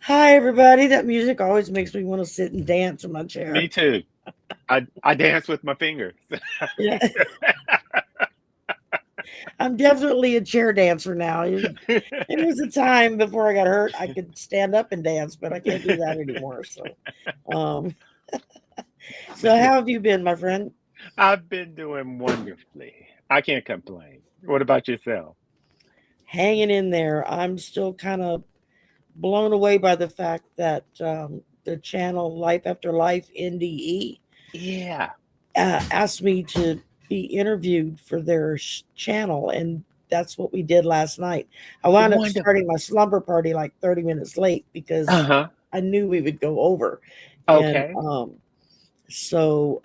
Hi, everybody. That music always makes me want to sit and dance in my Me chair. too. I dance with my fingers. Yeah, I'm definitely a chair dancer now. There was a time before I got hurt, I could stand up and dance, but I can't do that anymore. Um, so how have you been, my friend? I've been doing wonderfully. I can't complain. What about yourself? Hanging in there. I'm still kind of blown away by the fact that the channel Life After Life NDE Yeah, asked me to be interviewed for their channel, and that's what we did last night. I wound up wonderful. starting my slumber party like 30 minutes late because Uh-huh. I knew we would go over, and Okay. so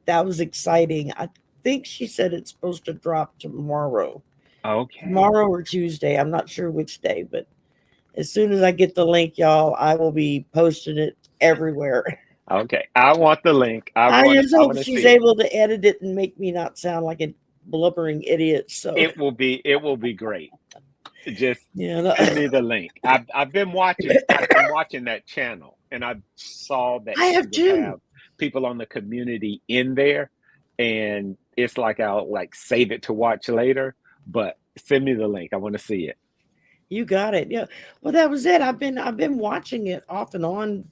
that was exciting. I think she said it's supposed to drop Okay. tomorrow or Tuesday. I'm not sure which day, but as soon as I get the link, y'all, I will be posting it everywhere. Okay. I want the link. I just I hope want to she's see it. able to edit it and make me not sound like a blubbering idiot. So, It will be great. Just yeah, no, send me the link. I've been watching that channel and I saw that I she have would too. have people on the community in there and it's like I'll like save it to watch later, but send me the link. I want to see it. You got it. Yeah. Well, that was it. I've been watching it off and on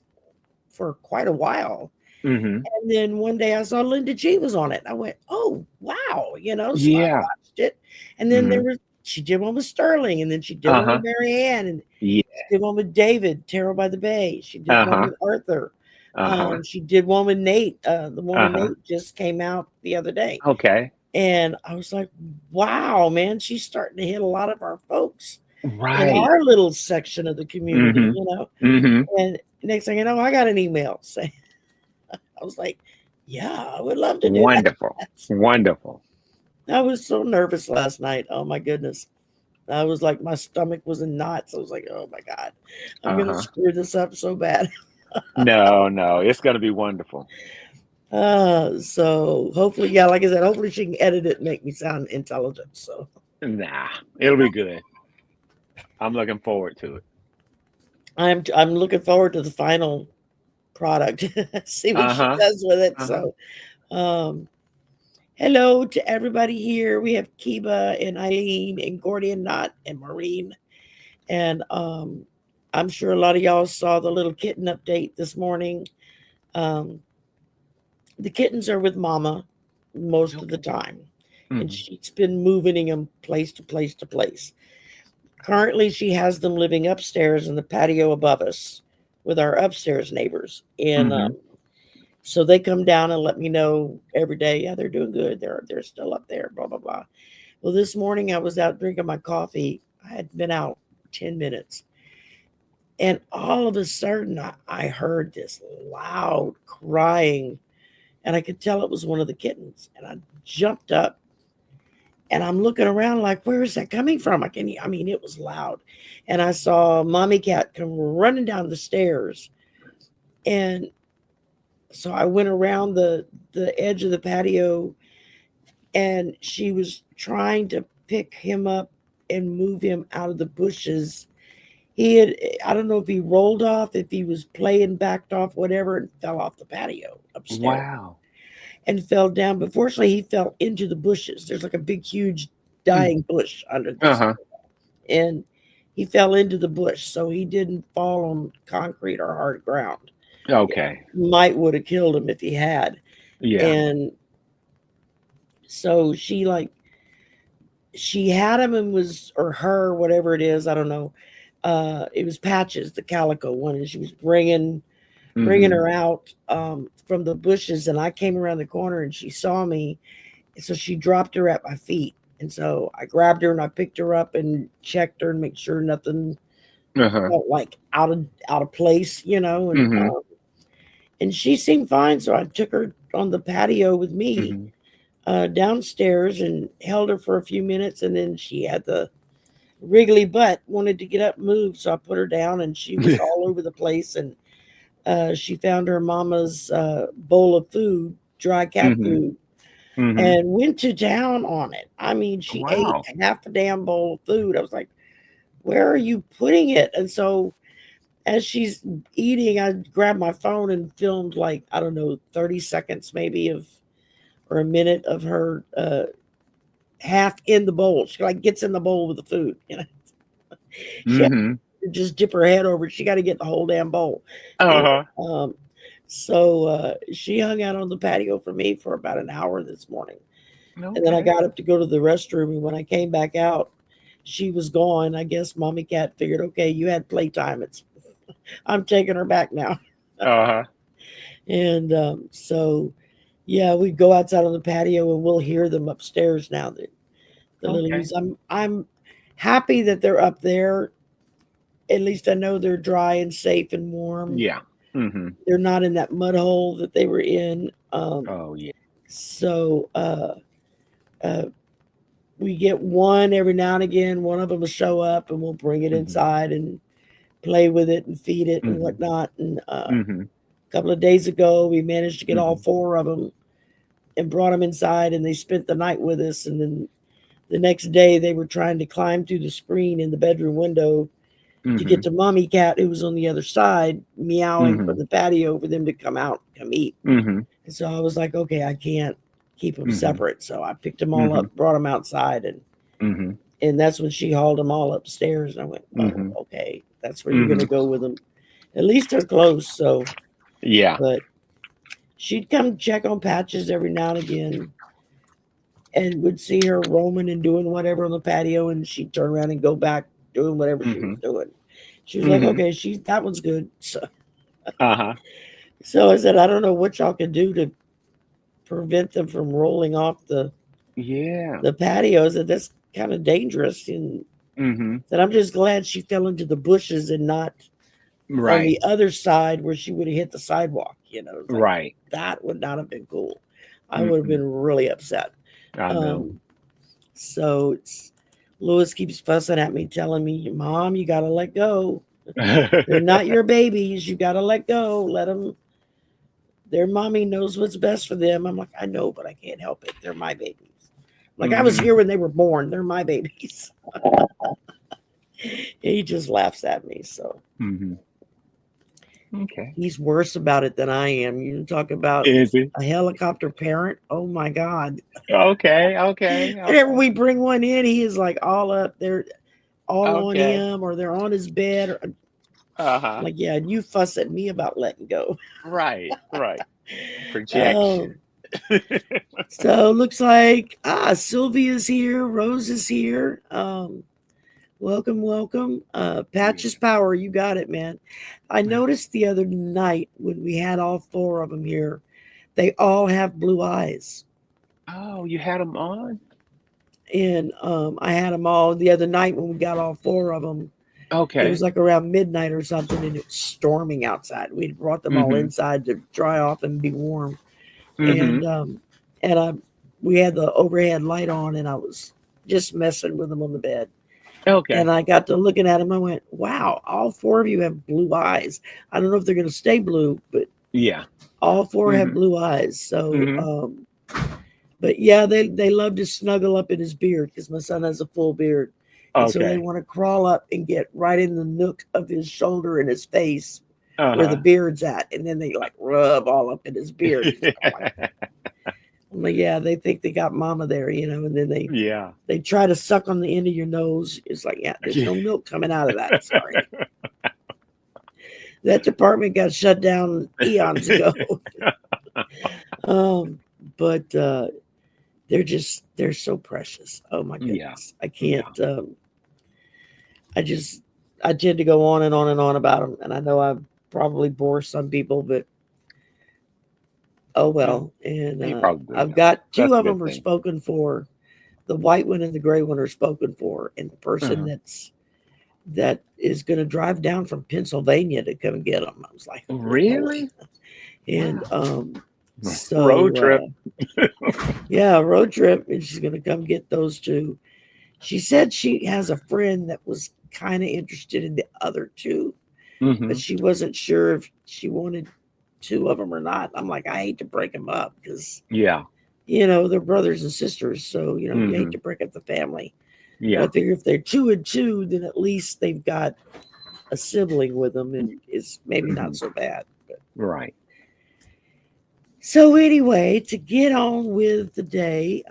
for quite a while. Hmm. And then one day I saw Linda G was on it. I went, "Oh, wow," so I Yeah. watched it. And then Hmm. she did one with Sterling, and then she did one with Uh-huh. Marianne, and Yeah. she did one with David, Tarot by the Bay. She did one Uh-huh. with Arthur. Uh-huh. She did one with Nate. The one with Uh-huh. Nate just came out the other day. Okay. And I was like, wow, man, she's starting to hit a lot of our folks in Right. our little section of the community, Hmm. Hmm. And next thing you know, I got an email saying, I was like, yeah, I would love to do that. Wonderful. Wonderful. I was so nervous last night. Oh my goodness. I was like, my stomach was in knots. I was like, oh my God, I'm going to Uh-huh. screw this up so bad. No, no, it's gonna be wonderful. So hopefully, yeah, like I said, hopefully she can edit it and make me sound intelligent. So Nah, it'll be good. I'm looking forward to it. I'm looking forward to the final product. See what she Uh-huh. does with it. Uh-huh. So, um, hello to everybody here. We have Kiba and Eileen and Gordian Knot and Maureen. And I'm sure a lot of y'all saw the little kitten update this morning. Um, the kittens are with Mama most of the Okay. time, and Mhm. she's been moving them place to place to place. Currently, she has them living upstairs in the patio above us with our upstairs neighbors. And Mhm. so they come down and let me know every day, yeah, they're doing good. They're still up there, blah blah blah. Well, this morning I was out drinking my coffee. I had been out 10 minutes. And all of a sudden I heard this loud crying, and I could tell it was one of the kittens. And I jumped up and I'm looking around like, where is that coming from? I mean, it was loud. And I saw mommy cat come running down the stairs. And so I went around the edge of the patio, and she was trying to pick him up and move him out of the bushes. He had, I don't know if he rolled off, if he was playing, backed off, whatever, and fell off the patio upstairs Wow. and fell down. But fortunately, he fell into the bushes. There's like a big, huge Mm. dying bush under this, Uh-huh. and he fell into the bush, so he didn't fall on concrete or hard ground. It Okay. might would have killed him if he had. Yeah. And so she had him and was, or her, whatever it is, I don't know. It was Patches, the calico one, and she was bringing Mhm. her out from the bushes, and I came around the corner and she saw me, so she dropped her at my feet, and so I grabbed her and I picked her up and checked her and make sure nothing Uh-huh. felt like out of place, Mhm. and she seemed fine. So I took her on the patio with me Mhm. downstairs and held her for a few minutes, and then she had the wriggly butt, wanted to get up and move, so I put her down, and she was all over the place. And she found her mama's bowl of food, dry cat Mhm. food, Mhm. and went to town on it. I mean, she ate Wow. half a damn bowl of food. I was like, where are you putting it? And so as she's eating, I grabbed my phone and filmed like, I don't know, 30 seconds maybe of, or a minute of her half in the bowl. She like gets in the bowl with the food. She has Mhm. to just dip her head over. She got to get the whole damn bowl. And, Uh-huh. so she hung out on the patio for me for about an hour this morning. And then I Okay. got up to go to the restroom. And when I came back out, she was gone. I guess Mommy Cat figured, okay, you had playtime. I'm taking her back now. Uh-huh. And so, yeah, we go outside on the patio and we'll hear them upstairs now. The Okay. littlies. I'm happy that they're up there. At least I know they're dry and safe and warm. Yeah. Mhm. They're not in that mud hole that they were in. Oh, yeah. So uh, we get one every now and again. One of them will show up and we'll bring it Mhm. inside and play with it and feed it and Mhm. whatnot. And Mhm. a couple of days ago, we managed to get all Mhm. four of them and brought them inside, and they spent the night with us. And then the next day, they were trying to climb through the screen in the bedroom window to get Mhm. to Mommy Cat, who was on the other side, meowing from Mhm. the patio for them to come out, come eat. Mhm. And so I was like, okay, I can't keep them Mhm. separate. So I picked them all Mhm. up, brought them outside, Mhm. and that's when she hauled them all upstairs. And I went, oh, Mhm. okay, that's where you're gonna Mhm. go with them. At least they're close. So, Yeah. but she'd come check on Patches every now and again, and would see her roaming and doing whatever on the patio, and she'd turn around and go back doing whatever she was Mhm. doing. She was like, Mhm. okay, that one's good. Uh-huh. So I said, I don't know what y'all can do to prevent them from rolling off Yeah. the patios. That's kind of dangerous. And Mhm. that I'm just glad she fell into the bushes and not on Right. the other side where she would have hit the sidewalk. It's like Right. that would not have been cool. I would have Mhm. been really upset. I know. Um, so Lewis keeps fussing at me, telling me, "Mom, you gotta let go. They're not your babies. You gotta let go. Let them. Their mommy knows what's best for them." I'm like, I know, but I can't help it. They're my babies. Like I was Mhm. here when they were born. They're my babies. He just laughs at me. So Mhm. Okay. he's worse about it than I am. You talk about Is it? a helicopter parent. Oh my God. Okay. Okay. Whenever Okay. we bring one in, he is like all up. They're all on Okay. him or they're on his bed. Or, Uh-huh. like, yeah, and you fuss at me about letting go. Right. Right. Oh, Projection. so looks like Sylvia's here, Rose is here. Welcome, welcome. Patches Yeah. Power, you got it, man. I Yeah. noticed the other night when we had all four of them here, they all have blue eyes. Oh, you had them on? And I had them all the other night when we got all four of them. It was Okay. like around midnight or something, and it was storming outside. We brought them all Mhm. inside to dry off and be warm. And Mhm. and I we had the overhead light on, and I was just messing with them on the bed. And Okay. I got to looking at them. I went, "Wow, all four of you have blue eyes. I don't know if they're going to stay blue, but Yeah. all four have Mhm. blue eyes." So, Mhm. but yeah, they love to snuggle up in his beard because my son has a full beard, and so they Okay. want to crawl up and get right in the nook of his shoulder and his face where the Uh-huh. beard's at, and then they like rub all up in his beard. I'm like, yeah, they think they got mama there, and then Yeah. they try to suck on the end of your nose. It's like, yeah, there's no milk coming out of that. Sorry. That department got shut down eons ago. um, but they're so precious. Oh my Yeah. goodness. I can't Yeah. I just I tend to go on and on and on about them. And I know I probably bore some people, but oh No, well. And you probably I've don't. got two That's a of them good are thing. spoken for. The white one and the gray one are spoken for. And the person Uh-huh. that is going to drive down from Pennsylvania to come get them. I was like, oh Lord. Really? And Wow. Road so trip. yeah, road trip, and she's going to come get those two. She said she has a friend that was kind of interested in the other two, but Mhm. she wasn't sure if she wanted two of them or not. I'm like, I hate to break them up because Yeah. they're brothers and sisters, so you hate Mhm. to break up the family. But I Yeah. figure if they're two and two, then at least they've got a sibling with them, and it's maybe not so bad. But. Right. So anyway, to get on with the day,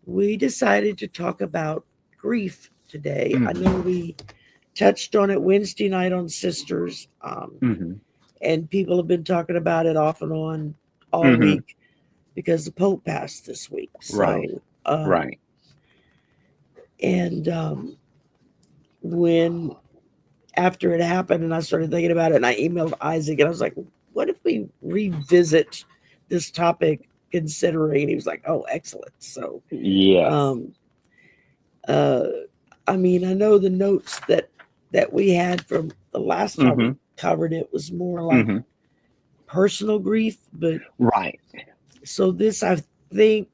we decided to talk about grief today. I know we touched on it Wednesday night on Sisters, and people have been talking about it off and on all week because the Pope passed this week. So, Right. And when after it happened, and I started thinking about it, and I emailed Isaac, and I was like, "What if we revisit this topic?" Considering, he was like, "Oh, excellent." So, Yes. I mean, I know the notes that we had from the last time we covered it was more like personal grief, but Right. so this I think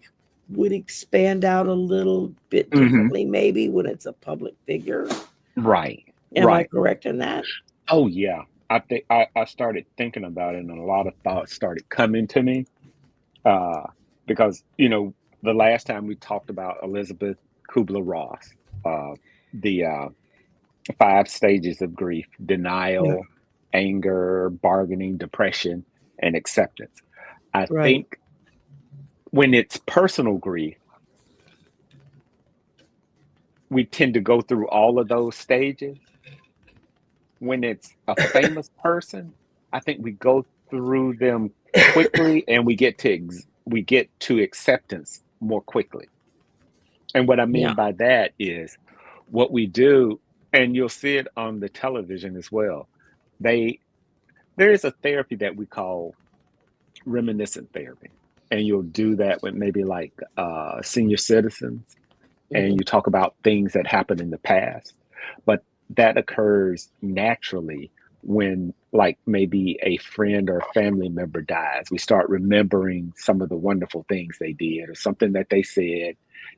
would expand out a little bit differently, maybe when it's a public figure. Right. Am I correct in that? Oh yeah. I think I started thinking about it, and a lot of thoughts started coming to me. Because the last time we talked about Elizabeth Kubler-Ross, the 5 stages of grief: denial, anger, bargaining, depression, and acceptance. I think when it's personal grief, we tend to go through all of those stages. When it's a famous person, I think we go through them quickly, and we get to acceptance more quickly. And what I mean by that is what we do, and you'll see it on the television as well. There is a therapy that we call reminiscent therapy, and you'll do that with maybe like senior citizens, and you talk about things that happened in the past. But that occurs naturally when, like, maybe a friend or family member dies. We start remembering some of the wonderful things they did or something that they said.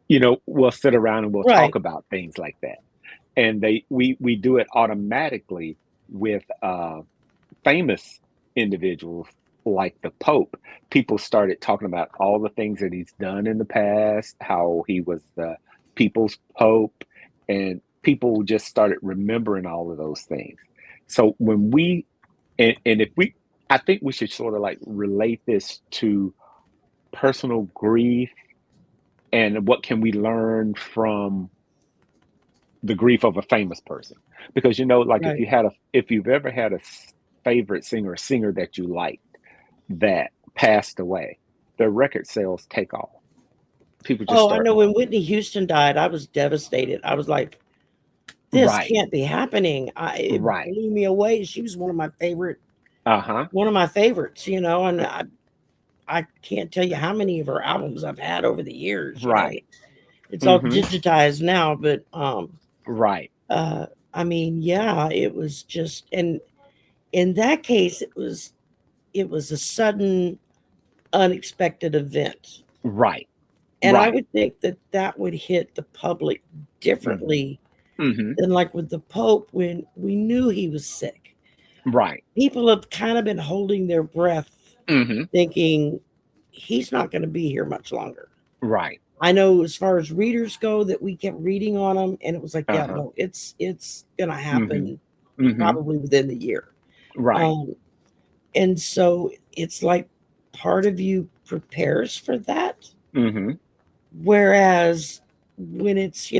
We'll sit around and we'll talk about things like that. And we do it automatically with famous individuals like the Pope. People started talking about all the things that he's done in the past, how he was the people's Pope, and people just started remembering all of those things. So I think we should sort of like relate this to personal grief, and what can we learn from the grief of a famous person. Because like if you've ever had a favorite singer that you liked that passed away, their record sales take off. People just I know when Whitney Houston died, I was devastated. I was like, this can't be happening. It blew me away. She was one of my favorites, and I can't tell you how many of her albums I've had over the years. It's all digitized now, but I mean, yeah, it was just, and in that case, it was a sudden, unexpected event. And I would think that would hit the public differently than like with the Pope when we knew he was sick. People have kind of been holding their breath, thinking he's not going to be here much longer. I know as far as readers go that we kept reading on him, and it was like, yeah, no, it's going to happen probably within the year. And so it's like part of you prepares for that. Whereas when it's,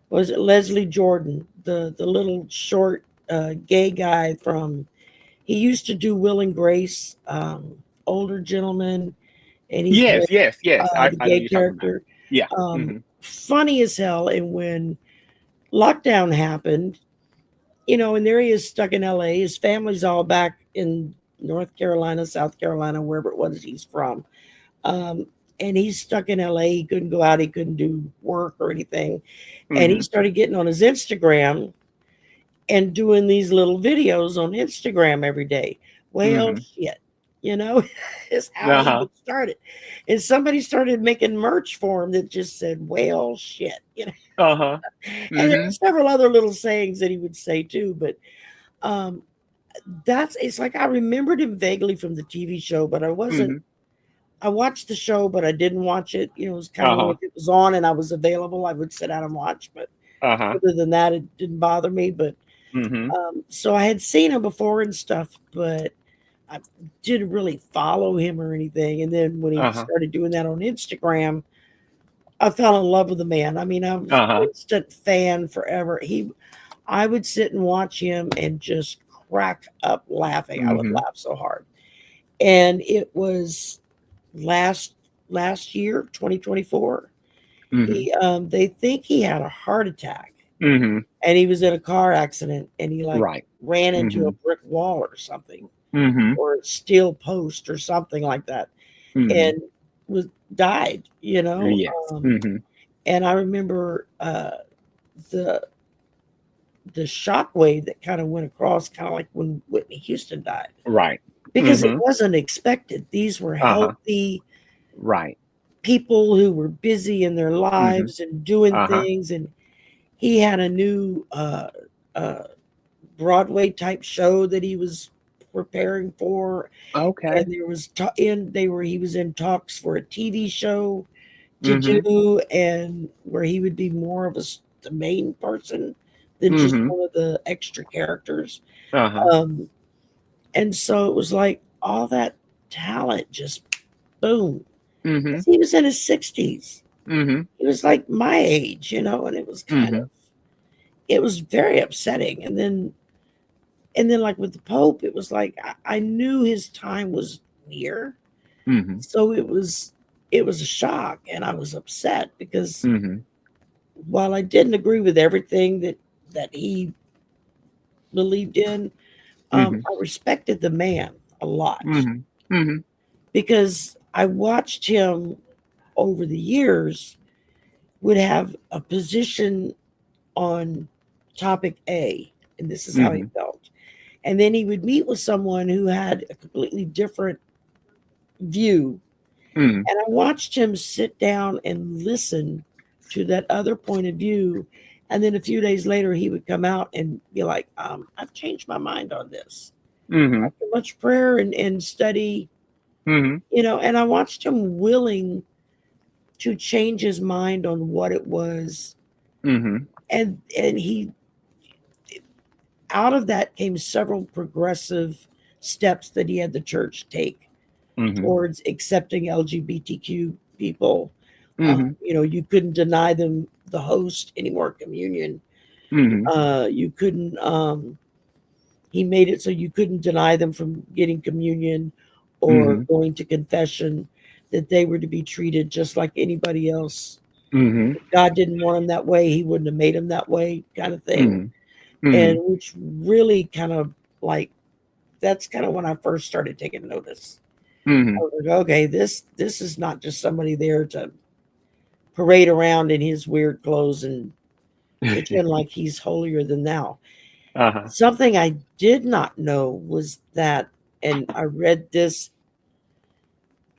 was it Leslie Jordan, the little short gay guy he used to do Will and Grace, older gentleman, and he yes. the I know gay you're talking about. character. Yeah. Funny as hell. And when lockdown happened, and there he is stuck in LA. His family's all back in North Carolina, South Carolina, wherever it was he's from. And he's stuck in LA. He couldn't go out. He couldn't do work or anything. And he started getting on his Instagram and doing these little videos on Instagram every day. Well, shit, is how he would start it. And somebody started making merch for him that just said, well, shit, And there were several other little sayings that he would say too. But it's like I remembered him vaguely from the TV show, but I wasn't. I watched the show, but I didn't watch it. It was kind of like if it was on and I was available, I would sit down and watch. But Uh-huh. Other than that, it didn't bother me. But Mhm. so I had seen him before and stuff, but I didn't really follow him or anything. And then when he Uh-huh. started doing that on Instagram, I fell in love with the man. I mean, I was an Uh-huh. instant fan forever. I would sit and watch him and just crack up laughing. I would Mhm. laugh so hard. And it was last last year, 2024. Mhm. They think he had a heart attack, Mhm. and he was in a car accident, and he like Right. ran into a Mhm. brick wall or something, Mhm. or a steel post or something like that, Mhm. and was died. Yes. Um, Mhm. and I remember the the shockwave that kind of went across, kind of like when Whitney Houston died, Right. because it Mhm. wasn't expected. These were Uh-huh. healthy Right. people who were busy in their Mhm. lives and doing Uh-huh. things, and he had a new uh, Broadway type show that he was preparing for, Okay. and he was in talks for a TV show to Mhm. do, and where he would be more of the main person than just Mhm. one of the extra characters. Uh-huh. Um, and so it was like all that talent just boom. 'Cause Mhm. he was in his 60s. Mhm. He was like my age, and it was Mhm. it was very upsetting. And then like with the Pope, it was like I knew his time was near. Mhm. So it was a shock, and I was upset because Mhm. while I didn't agree with everything that he believed in, Mhm. I respected the man a lot Mhm. Mhm. because I watched him over the years would have a position on topic A, and this is how he Mhm. felt. And then he would meet with someone who had a completely different view. Mhm. And I watched him sit down and listen to that other point of view. And then a few days later, he would come out and be like, I've changed my mind on this. Mhm. After much prayer and study, Mhm. and I watched him willing to change his mind on what it was. Mhm. And he out of that came several progressive steps that he had the church take Mhm. towards accepting LGBTQ people. Mhm. You couldn't deny them the host anymore, communion. Mhm. You couldn't. He made it so you couldn't deny them from getting communion or Mhm. going to confession. That they were to be treated just like anybody else. Mhm. If God didn't want them that way, He wouldn't have made them that way, kind of thing. Mhm. And Mhm. which really kind of like that's kind of when I first started taking notice. I Mhm. was like, okay, this is not just somebody there to parade around in his weird clothes and pretend like he's holier than thou. Uh-huh. Something I did not know was that, and I read this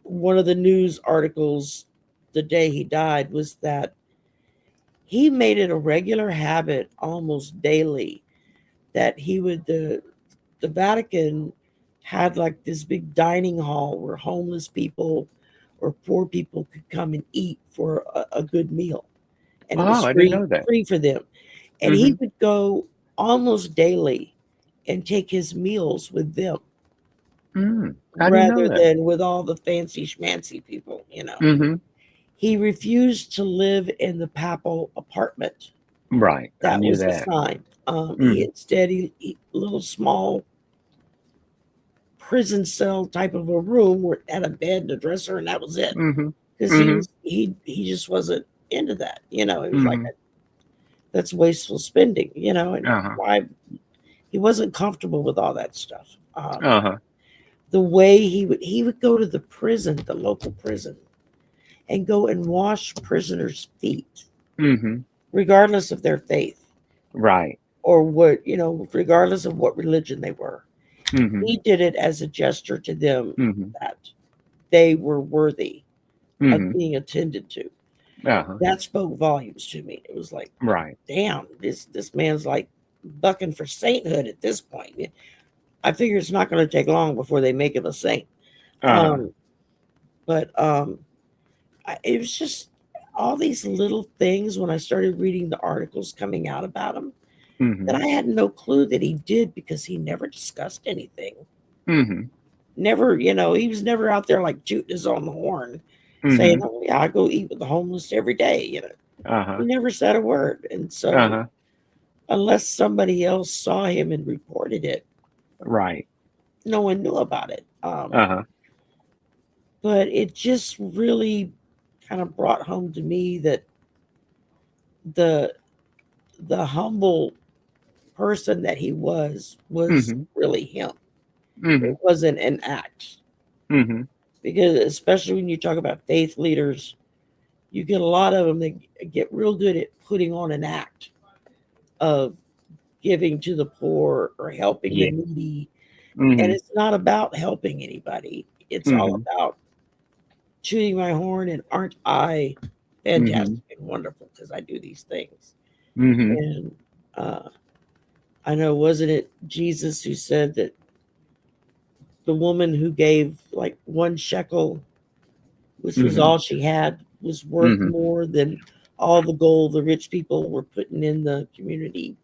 one of the news articles the day he died, was that he made it a regular habit almost daily that he would the Vatican had like this big dining hall where homeless people or poor people could come and eat for a good meal, and it Oh, was I didn't free know that. free for them. And he Mhm. would go almost daily and take his meals with them Mm. I didn't know rather that. than with all the fancy schmancy people. Mhm. He refused to live in the papal apartment Right. I that knew was that. assigned. He Mhm. instead he little small prison cell type of a room where it had a bed and a dresser, and that was it. Mhm. Because Mhm. he just wasn't into that. It was like Mhm. that's wasteful spending. And Uh-huh. why he wasn't comfortable with all that stuff. Uh-huh. The way he would go to the local prison, and go and wash prisoners' feet, Mhm. regardless of their faith Right. or regardless of what religion they were. Mhm. He did it as a gesture to them Mhm. that they were worthy of Mhm. being attended to. Uh-huh. That spoke volumes to me. It was like, Right. damn, this man's like bucking for sainthood at this point. I figure it's not going to take long before they make him a saint. Uh-huh. Um, but it was just all these little things when I started reading the articles coming out about him that Mhm. I had no clue that he did because he never discussed anything. Mhm. Never, he was never out there like tooting his own horn saying, Mhm. "Oh, yeah, I go eat with the homeless every day." He Uh-huh. never said a word. And so, Uh-huh. unless somebody else saw him and reported it, Right. no one knew about it. Uh-huh. But it just really kind of brought home to me that the the humble person that he was Mhm. really him. It Mhm. wasn't an act. Mhm. Because especially when you talk about faith leaders, you get a lot of them that get real good at putting on an act of giving to the poor or helping the Yeah. needy. And Mhm. it's not about helping anybody. It's all Mhm. about tooting my horn and aren't I Mhm. fantastic and wonderful because I do these things. Mhm. And uh, I know, wasn't it Jesus who said that the woman who gave like 1 shekel, which was Mhm. all she had, was worth Mhm. more than all the gold the rich people were putting in the community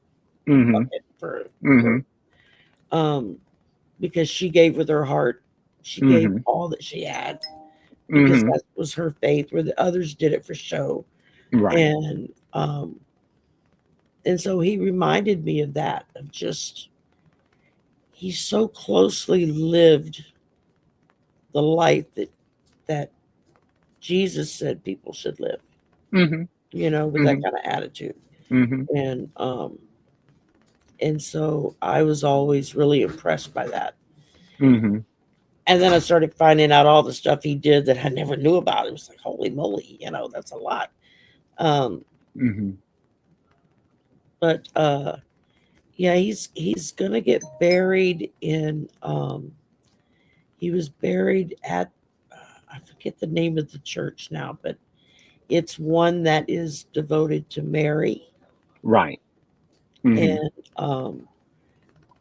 Mhm. bucket for Mhm. um because she gave with her heart. She gave Mhm. all that she had because Mhm. that was her faith, where the others did it for show. Right. And so he reminded me of that, of just he so closely lived the life that Jesus said people should live, Mhm. with that Mhm. kind of attitude. Mhm. And so I was always really impressed by that. Mhm. And then I started finding out all the stuff he did that I never knew about. It was like, holy moly, that's a lot. Um, Mhm. but yeah, he's gonna get buried in. He was buried at I forget the name of the church now, but it's one that is devoted to Mary. Right. Mhm. And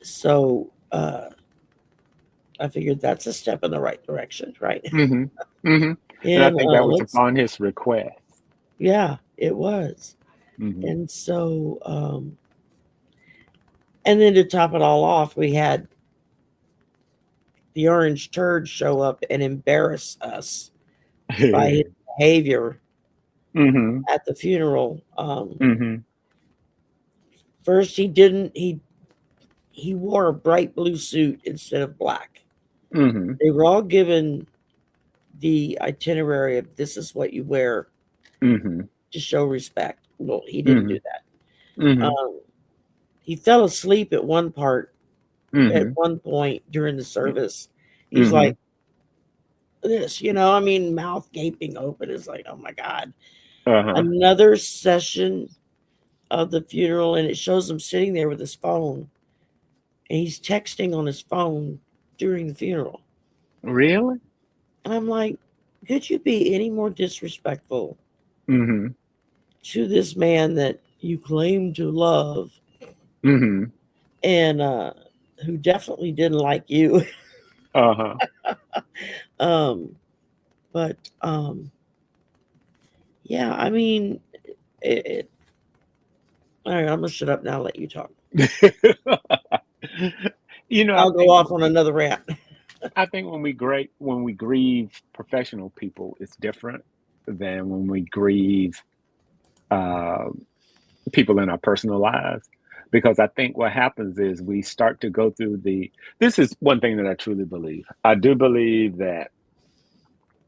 so I figured that's a step in the right direction, right? Mhm. Mhm. And I And think that was let's upon his request. yeah, it was. Mhm. And so and then to top it all off, we had the orange turd show up and embarrass us by his behavior Mhm. at the funeral. Mhm. First, he didn't. He wore a bright blue suit instead of black. Mhm. They were all given the itinerary of this is what you wear Mhm. to show respect. Well, he didn't do Mhm. that. Mhm. Um, he fell asleep at Mhm. one point during the service. He's like Mhm. this, mouth gaping open. Is like, oh my God. Uh-huh. Another session of the funeral, and it shows him sitting there with his phone, and he's texting on his phone during the funeral. Really? And I'm like, could you be any more disrespectful Mhm. to this man that you claim to love Mhm. and who definitely didn't like you? Uh-huh. um, but yeah, I mean, it, all right, I'm gonna shut up now. And let you talk. I I'll go think off on another rant. when we grieve professional people, it's different than when we grieve uh, people in our personal lives. Because I think what happens is we start to go through this is one thing that I truly believe. I do believe that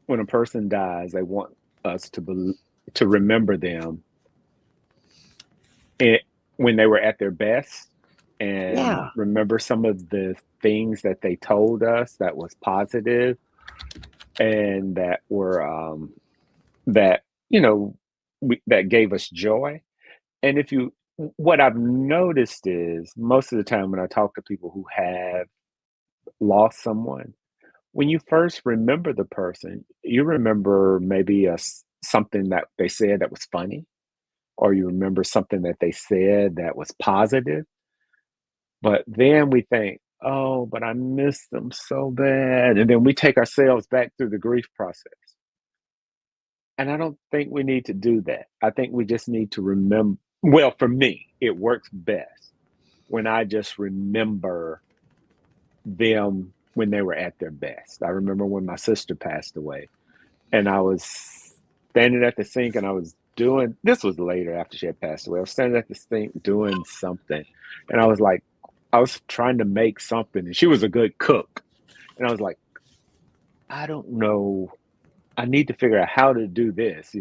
when a person dies, they want us to remember them it, when they were at their best and Yeah, remember some of the things that they told us that was positive and that were that you know that gave us joy. And if you what I've noticed is most of the time when I talk to people who have lost someone, when you first remember the person, you remember maybe something that they said that was funny, or you remember something that they said that was positive. But then we think, oh, but I miss them so bad. And then we take ourselves back through the grief process. And I don't think we need to do that. I think we just need to remember. Well, for me, it works best when I just remember them when they were at their best. I remember when my sister passed away, and I was standing at the sink, and I was doing this was later after she had passed away. I was standing at the sink doing something, and I was like, I was trying to make something, and she was a good cook. And I was like, I don't know. I need to figure out how to do this,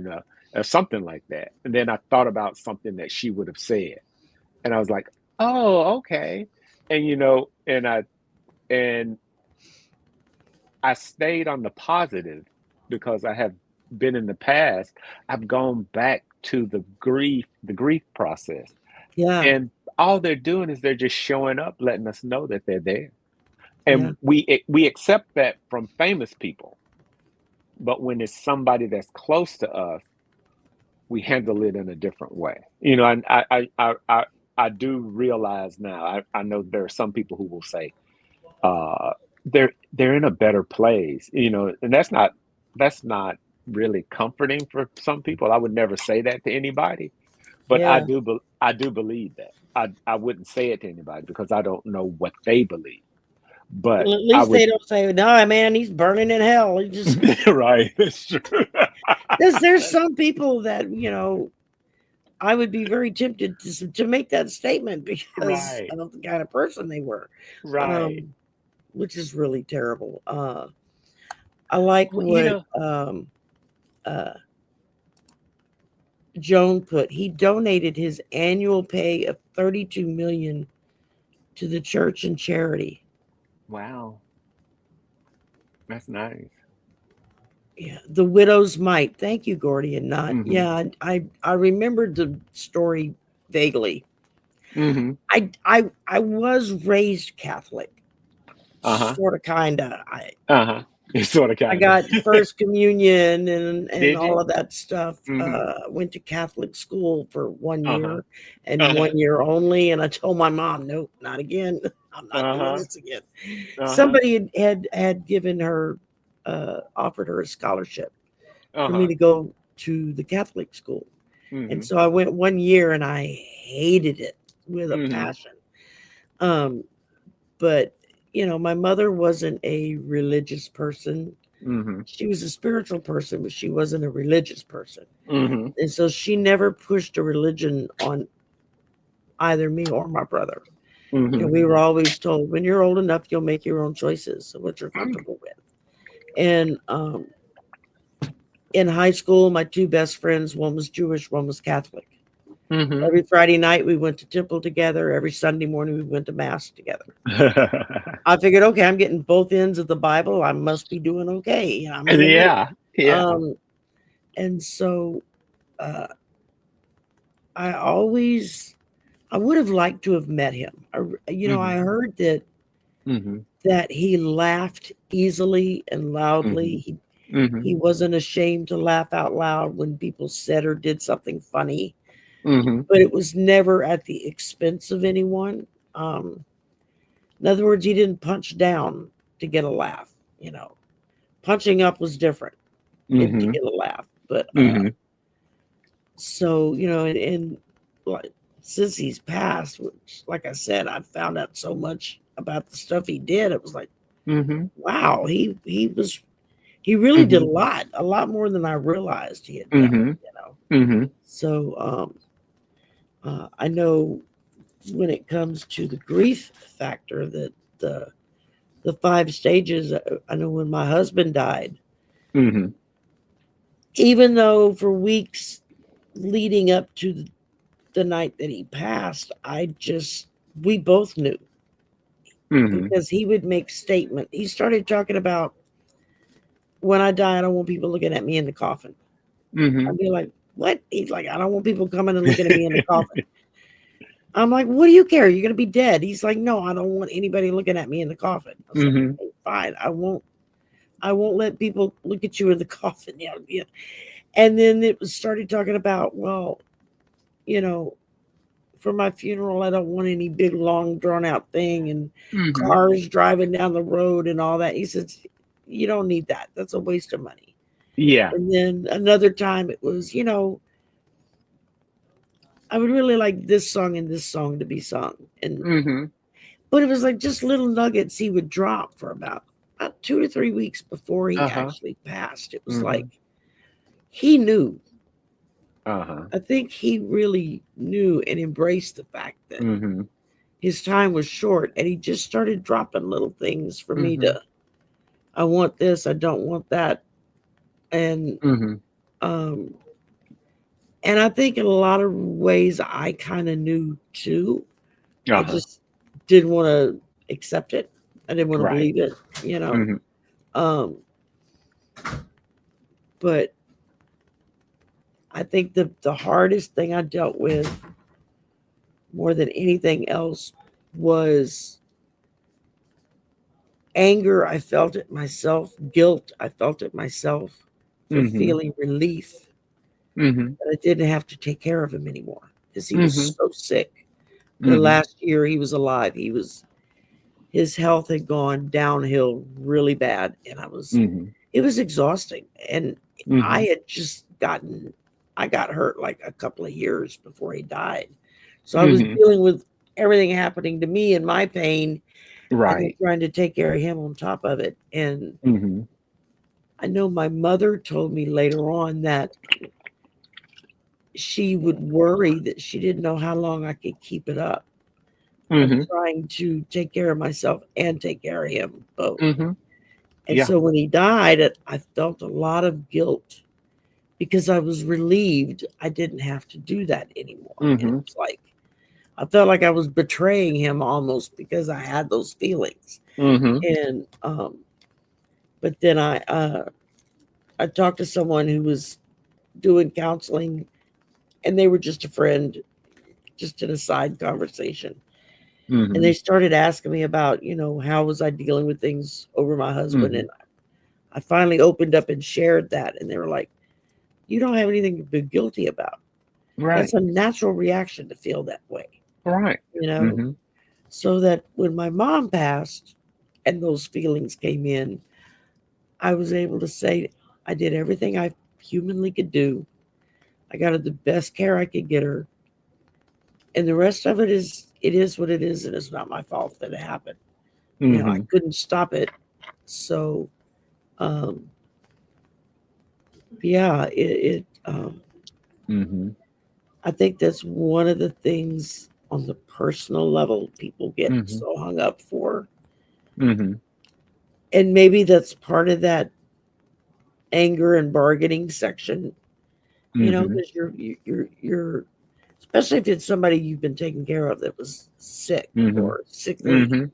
or something like that. And then I thought about something that she would have said. And I was like, oh, okay. And and I stayed on the positive because I have been in the past, I've gone back to the grief process. Yeah. And all they're doing is they're just showing up, letting us know that they're there. Yeah. And we accept that from famous people. But when it's somebody that's close to us, we handle it in a different way. And I do realize now. I know there are some people who will say uh, they're in a better place, and that's not really comforting for some people. I would never say that to anybody, but Yeah. I do believe that. I wouldn't say it to anybody because I don't know what they believe, but Well, at I least would. they don't say, "No, man, he's burning in hell." He just Right, that's true. there's some people that I would be very tempted to make that statement because Right, of the kind of person they were, right. um, which is really terrible. I like Well, what uh, Joan put. He donated his annual pay of 32 million to the church and charity. wow, that's nice. Yeah, the widow's mite. Thank you, Gordy, and not. Mhm, Yeah, I remembered the story vaguely. mhm. I was raised Catholic, Uh-huh, sort of, kinda. uh-huh. It's sorta, I kinda. got first communion and Did all you? of that stuff. Mhm. Went to Catholic school for one Uh-huh, year and uh-huh, 1 year only, and I told my mom, "Nope, not again. I'm not doing uh-huh, this again." uh-huh, Somebody had given her, offered her a scholarship for me uh-huh. to go to the Catholic school, and Mhm, so I went 1 year, and I hated it with a mhm, passion. Um, but, my mother wasn't a religious person. mhm, She was a spiritual person, but she wasn't a religious person. mhm, And so she never pushed a religion on either me or my brother. mhm. We were always told, when you're old enough, you'll make your own choices, so what you're Mm, comfortable with. And in high school, my two best friends, one was Jewish, one was Catholic. mhm. Every Friday night, we went to temple together. Every Sunday morning, we went to mass together. I figured, okay, I'm getting both ends of the Bible. I must be doing okay. I'm in the middle. Yeah, yeah. Um, and so uh, I always I would have liked to have met him. I Mhm, heard mhm, that he laughed easily and loudly. mhm, He mhm, wasn't ashamed to laugh out loud when people said or did something funny, mhm, but it was never at the expense of anyone. Um, in other words, he didn't punch down to get a laugh. You know, Punching up was different to mhm, get a laugh. But mhm, so and like, since he's passed, which, like I said, I found out so much about the stuff he did. It was like, mhm, wow, he really did mhm, a lot more than I realized he had done. mhm, You know, mhm, so I know when it comes to the grief factor that the five stages. I know when my husband died, mhm, even though for weeks leading up to the night that he passed, we both knew mhm, because he would make statement. He started talking about, when I die, I don't want people looking at me in the coffin. I'd mhm. be like, what? He's like, I don't want people coming and looking at me in the coffin. I'm like, what do you care? You're gonna be dead. He's like, no, I don't want anybody looking at me in the coffin. I was like, Mhm, okay, fine. I won't let people look at you in the coffin. Yeah, yeah. And then it was started talking about, well, you know, for my funeral, I don't want any big, long, drawn out thing and mhm, cars driving down the road and all that. He says, you don't need that. That's a waste of money. Yeah. And then another time it was, I would really like this song and this song to be sung. And Mhm. but it was like just little nuggets he would drop for about 2 to 3 weeks before he Uh-huh. actually passed. It was like Mhm. he knew. Uh-huh. I think he really knew and embraced the fact that Mhm. his time was short, and he just started dropping little things for me Mhm. to, I want this, I don't want that. And Mhm. um and I think in a lot of ways I kind of knew too. I Uh-huh. just didn't want to accept it. I didn't want to Right. believe it, you know. Mhm. Um but I think the hardest thing I dealt with more than anything else was anger. I felt it myself. Guilt. I felt it myself for Mhm. feeling relief Mhm. that I didn't have to take care of him anymore because he was Mhm. so sick. The Mhm. last year he was alive, his health had gone downhill really bad, and Mhm. it was exhausting. And I Mhm. had just I got hurt like a couple of years before he died. So I was Mhm. dealing with everything happening to me and my pain, and then Right. trying to take care of him on top of it. And Mhm. I know my mother told me later on that she would worry that she didn't know how long I could keep it up of Mhm. trying to take care of myself and take care of him both. Mhm. And Yeah. so when he died, I felt a lot of guilt because I was relieved I didn't have to do that anymore. And it Mhm. was like I felt like I was betraying him almost because I had those feelings. Mhm. And but then I talked to someone who was doing counseling, and they were just a friend, just in a side conversation. And they Mhm. started asking me about, how was I dealing with things over my husband. Mhm. And I finally opened up and shared that. And they were like, you don't have anything to be guilty about. That's Right. a natural reaction to feel that way, Right. you know? Mhm. So that when my mom passed and those feelings came in, I was able to say, I did everything I humanly could do. I got her the best care I could get her. And the rest of it is what it is. And it's not my fault that it happened. I Mhm. couldn't stop it. So, um, yeah, Mhm. I think that's one of the things on the personal level people get Mhm. so hung up for. Mhm. And maybe that's part of that anger and bargaining section, Mhm. because you're especially if it's somebody you've been taking care of that was sick Mhm. or sickly. Mhm.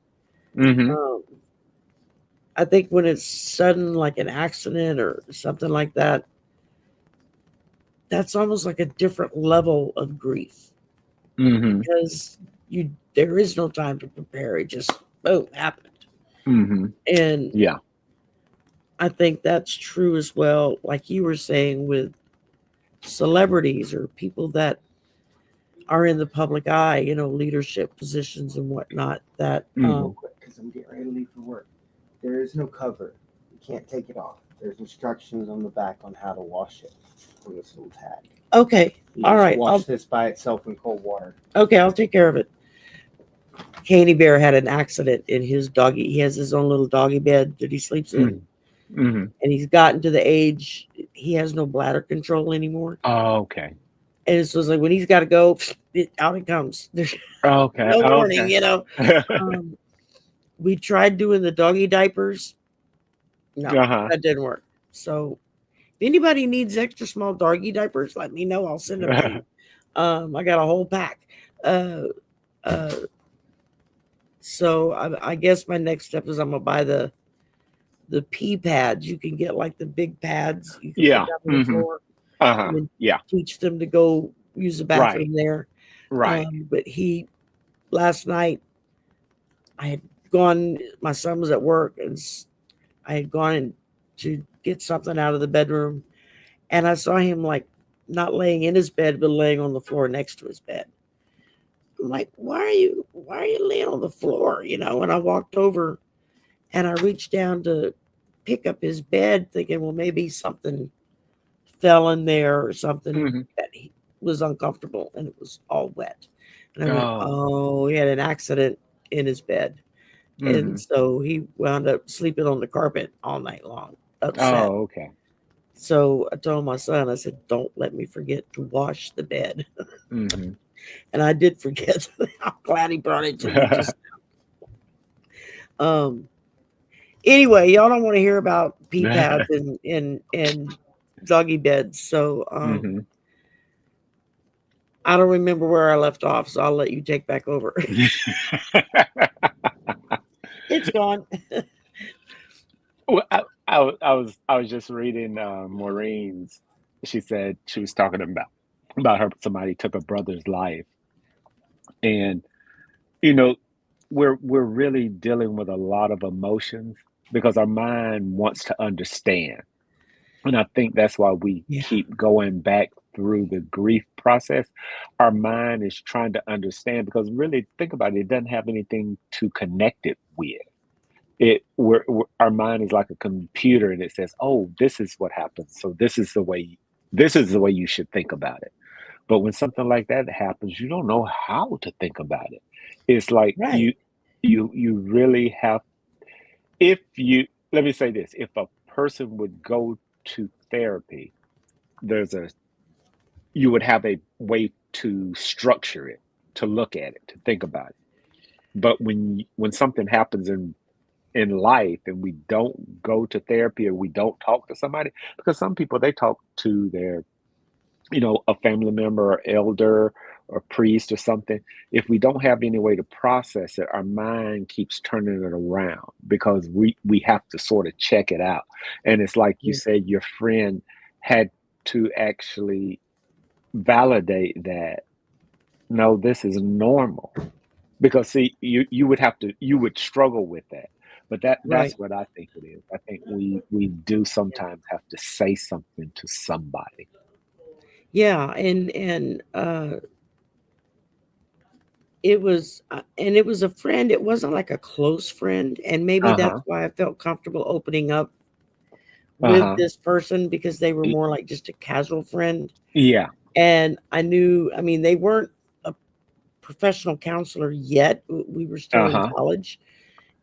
Mhm. Um, I think when it's sudden, like an accident or something like that, that's almost like a different level of grief Mhm. because there is no time to prepare. It just boom happened. Mhm. And Yeah. I think that's true as well, like you were saying with celebrities or people that are in the public eye, leadership positions and whatnot. That Mhm. Quick, because I'm getting ready to leave for work. There is no cover. You can't take it off. There's instructions on the back on how to wash it on this little tag. okay, You all just right, wash this by itself in cold water. I'll take care of it. Candy Bear had an accident in his doggy. He has his own little doggy bed that he sleeps in, Mhm. Mhm. and he's gotten to the age he has no bladder control anymore. Oh, okay. And so it's like when he's got to go, out it comes. There's Okay. no warning, Okay. Um, we tried doing the doggy diapers. No, Uh-huh. that didn't work. So if anybody needs extra small doggy diapers, let me know. I'll send them to you. I got a whole pack. Uh, uh, so I guess my next step is I'm gonna buy the pee pads. You can get like the big pads you can put Yeah. down on the Mhm. floor and Uh-huh. then Yeah. teach them to go use the Right. bathroom there. Right. But last night I had gone. My son was at work, and I had gone in to get something out of the bedroom, and I saw him like not laying in his bed, but laying on the floor next to his bed. I'm like, why are you laying on the floor? And I walked over and I reached down to pick up his bed thinking, well, maybe something fell in there or something Mhm. that was uncomfortable, and it was all wet. And I went, Oh. oh, he had an accident in his bed. And Mhm. so he wound up sleeping on the carpet all night long, upset. Oh, okay. So I told my son, I said, don't let me forget to wash the bed. Mhm. And I did forget. I'm glad he brought it to me just anyway, y'all don't want to hear about pee pads and doggy beds. So Mhm. I don't remember where I left off, so I'll let you take back over. It's gone. Well, I was just reading Maureen's. She said she was talking about her somebody took a brother's life, and you know we're really dealing with a lot of emotions because our mind wants to understand, and I think that's why we Yeah. keep going back through the grief process. Our mind is trying to understand because really think about it, it doesn't have anything to connect it with. Our mind is like a computer and it says, oh, this is what happens, so this is the way you should think about it. But when something like that happens, you don't know how to think about it. It's like Right. you really have, if you let me say this, if a person would go to therapy, there's a you would have a way to structure it, to look at it, to think about it. But when something happens in life and we don't go to therapy or we don't talk to somebody, because some people they talk to their, a family member or elder or priest or something. If we don't have any way to process it, our mind keeps turning it around because we have to sort of check it out. And it's like you Yeah. said, your friend had to actually validate that no, this is normal. Because see, you would struggle with that. But that's Right. what I think it is. I think we do sometimes have to say something to somebody. Yeah. And it was a friend. It wasn't like a close friend, and maybe that's Uh-huh. why I felt comfortable opening up with Uh-huh. this person, because they were Y- more like just a casual friend. Yeah. And I knew, I mean, they weren't a professional counselor yet. We were still in Uh-huh. college.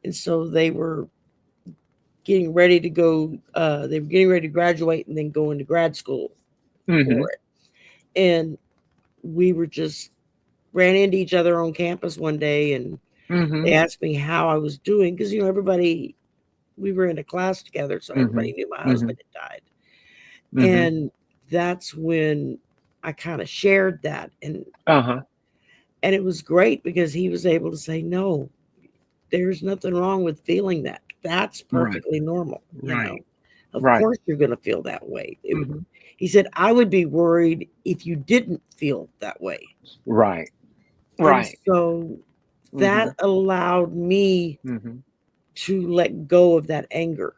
And so they were getting ready to go, they were getting ready to graduate and then go into grad school Mhm. for it. And we were just ran into each other on campus one day, and they Mhm. asked me how I was doing because, everybody, we were in a class together. So everybody Mhm. knew my Mhm. husband had died. Mhm. And that's when I kind of shared that. Uh-huh. And it was great because he was able to say, no, there's nothing wrong with feeling that. That's Right. perfectly normal. Right. Of Right. course you're going to feel that way. Mhm. He said, I would be worried if you didn't feel that way. Right. And Right. so Mhm. that allowed me Mhm. to let go of that anger.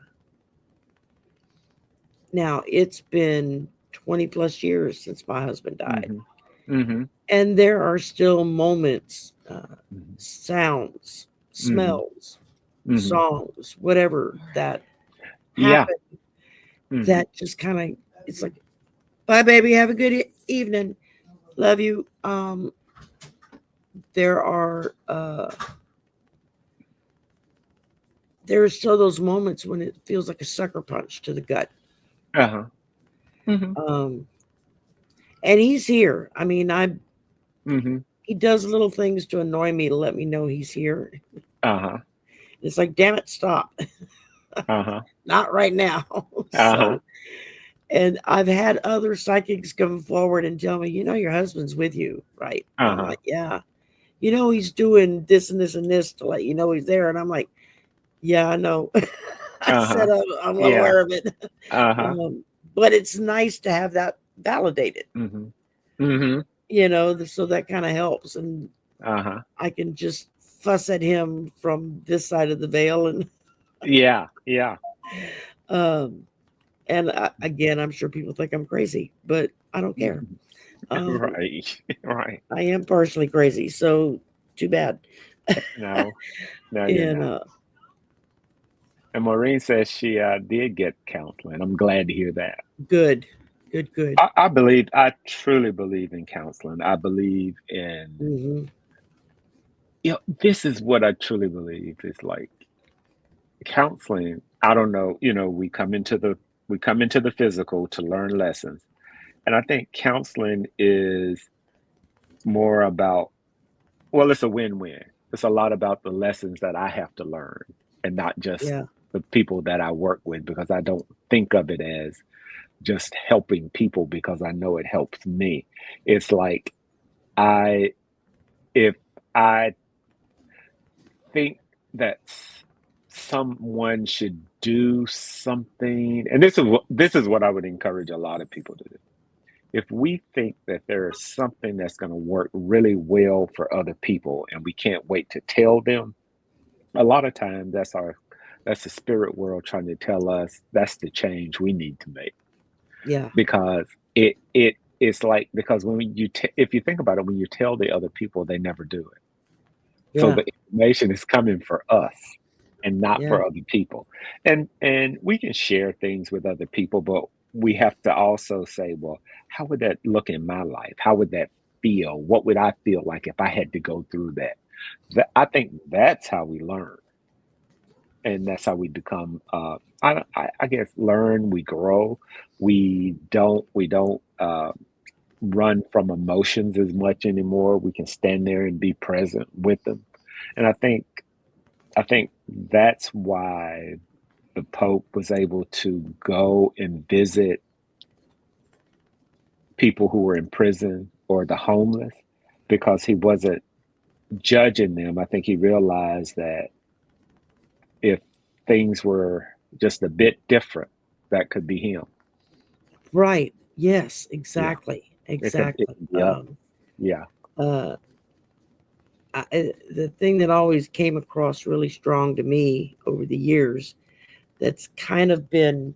Now, it's been 20 plus years since my husband died. Mhm. Mhm. And there are still moments, Mhm. sounds, Mhm. smells, Mhm. songs, whatever that Yeah. happen, Mhm. that just kind of, it's like, bye, baby. Have a good evening. Love you. There are, there are still those moments when it feels like a sucker punch to the gut. Uh-huh. Mhm. Um, and he's here. I mean, Mhm. he does little things to annoy me to let me know he's here. Uh-huh. It's like, damn it, stop. Uh-huh. Not right now. Uh-huh. So, and I've had other psychics come forward and tell me, your husband's with you, right? And I'm Uh-huh. like, yeah. He's doing this and this and this to let you know he's there. And I'm like, yeah, I know. I said, Uh-huh. I'm well Yeah. aware of it. Uh-huh. But it's nice to have that validated, Mhm. Mhm. so that kind of helps. And Uh-huh. I can just fuss at him from this side of the veil. Yeah. Yeah. Um, again, I'm sure people think I'm crazy, but I don't care. Um, Right. Right. I am partially crazy, so too bad. No. No, you're And not. And Maureen says she did get counseling. I'm glad to hear that. Good, good, good. I truly believe in counseling. I believe in, Hmm. this is what I truly believe is like counseling. I don't know, we come into the physical to learn lessons. And I think counseling is more about, well, it's a win-win. It's a lot about the lessons that I have to learn and not just Yeah, the people that I work with, because I don't think of it as just helping people because I know it helps me. It's like I if I think that someone should do something, and this is what I would encourage a lot of people to do. If we think that there is something that's going to work really well for other people and we can't wait to tell them, a lot of times that's the spirit world trying to tell us that's the change we need to make. yeah, Because it's like, because if you think about it, when you tell the other people, they never do it. So yeah, the information is coming for us and not yeah, for other people. And we can share things with other people, but we have to also say, well, how would that look in my life? How would that feel? What would I feel like if I had to go through that? I think that's how we learn, and that's how we become. I guess learn. We grow. We don't run from emotions as much anymore. We can stand there and be present with them. And I think that's why the Pope was able to go and visit people who were in prison or the homeless, because he wasn't judging them. I think he realized that if things were just a bit different, that could be him. right. Yes, Yeah, exactly, it exactly. could be us. Yeah. Uh, the thing that always came across really strong to me over the years, that's kind of been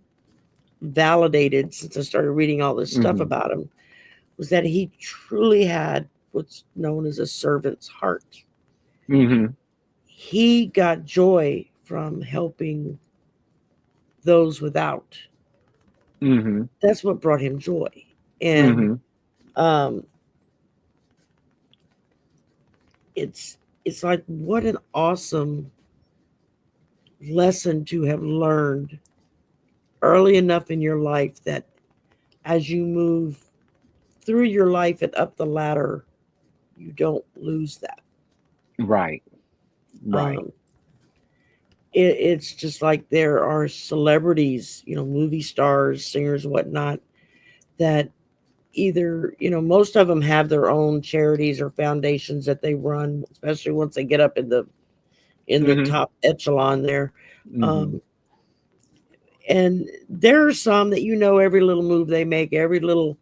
validated since I started reading all this stuff Hmm. about him, was that he truly had what's known as a servant's heart. Hmm. He got joy from helping those without. Hmm. That's what brought him joy. And Hmm. um, it's like, what an awesome lesson to have learned early enough in your life, that as you move through your life and up the ladder, you don't lose that. Right. Right. Um, it's just like there are celebrities, movie stars, singers, whatnot, that either, most of them have their own charities or foundations that they run, especially once they get up in the Hmm. top echelon there. Hmm. Um, and there are some that, every little move they make, every little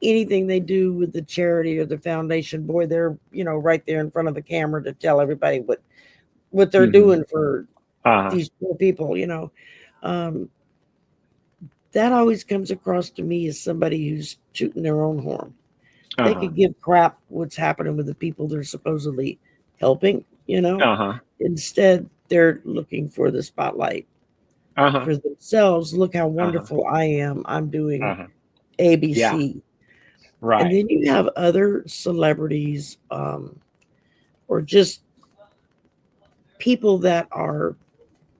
anything they do with the charity or the foundation, boy, they're, right there in front of the camera to tell everybody what they're Hmm. doing for Uh-huh. these poor people. Um, that always comes across to me as somebody who's tooting their own horn. They Uh-huh. could give crap what's happening with the people they're supposedly helping. Uh-huh. Instead, they're looking for the spotlight Uh-huh. for themselves. Look how Uh-huh. wonderful I am. I'm doing Uh-huh. Yeah. ABC. And Right. then you have other celebrities, or just people that are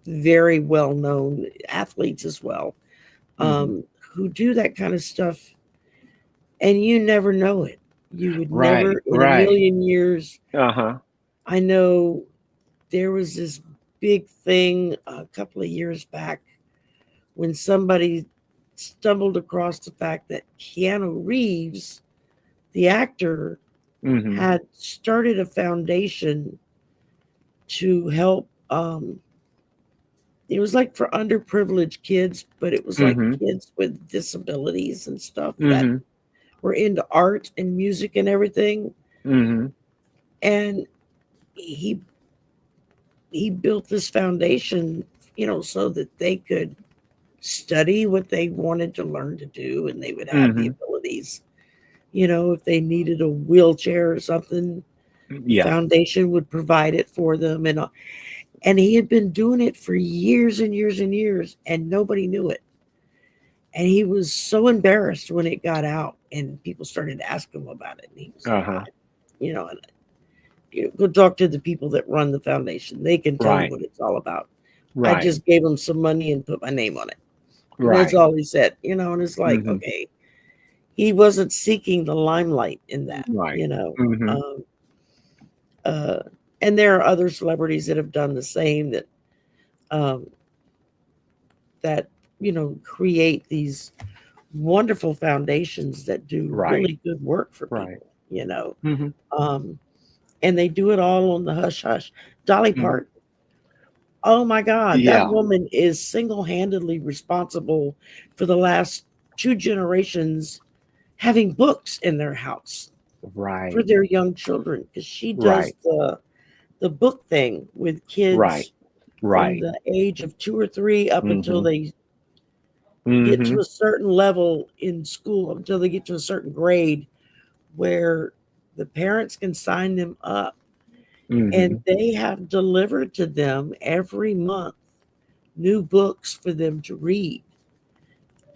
very well known, athletes as well, Hmm. who do that kind of stuff, and you never know it. You would Right. never in a Right. million years. Uh-huh. I know there was this big thing a couple of years back when somebody stumbled across the fact that Keanu Reeves, the actor, Hmm. had started a foundation to help. It was like for underprivileged kids, but it was like Hmm. kids with disabilities and stuff that Hmm. were into art and music and everything. Hmm. And he he built this foundation, so that they could study what they wanted to learn to do, and they would have the Hmm. abilities. If they needed a wheelchair or something, the Yeah. foundation would provide it for them. And And he had been doing it for years and years and years, and nobody knew it. And he was so embarrassed when it got out and people started to ask him about it. And he was like, Uh-huh. and you go talk to the people that run the foundation. They can tell you Right. what it's all about. I Right. just gave him some money and put my name on it. And Right. that's all he said, and it's like, Mhm. okay, he wasn't seeking the limelight in that, Right. Mhm. And there are other celebrities that have done the same um, that, create these wonderful foundations that do Right. really good work for Right. people, Mhm. um, and they do it all on the hush hush. Dolly Mhm. Parton, oh my God, that Yeah. woman is single-handedly responsible for the last 2 generations having books in their house for Right. their young children, because she does Right. the book thing with Right. kids from Right. the age of 2 or 3 up until Mhm. they get to Mhm. a certain level in school, until they get to a certain grade where the parents can sign them up, and Mhm. they have delivered to them every month new books for them to read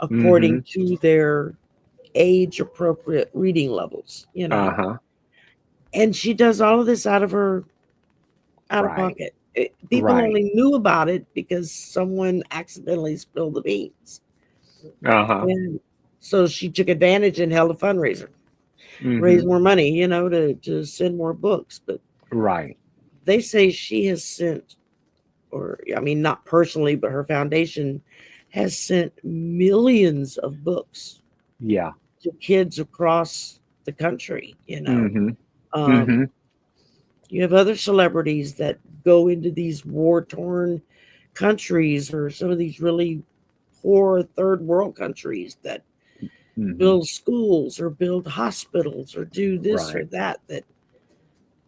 according Mhm. to their age appropriate reading levels. Uh-huh. And she does all of this out of Right. pocket. People Right. only knew about it because someone accidentally spilled the beans. Uh-huh. And so she took advantage and held a fundraiser, raise Mhm. more money, to send more books. But Right. they say she has sent, or I mean, not personally, but her foundation has sent millions of books Yeah. to kids across the country. Mhm. Um, Mhm. you have other celebrities that go into these war-torn countries, or some of these really poor third world countries, that Mhm. build schools or build hospitals or do this or Right. that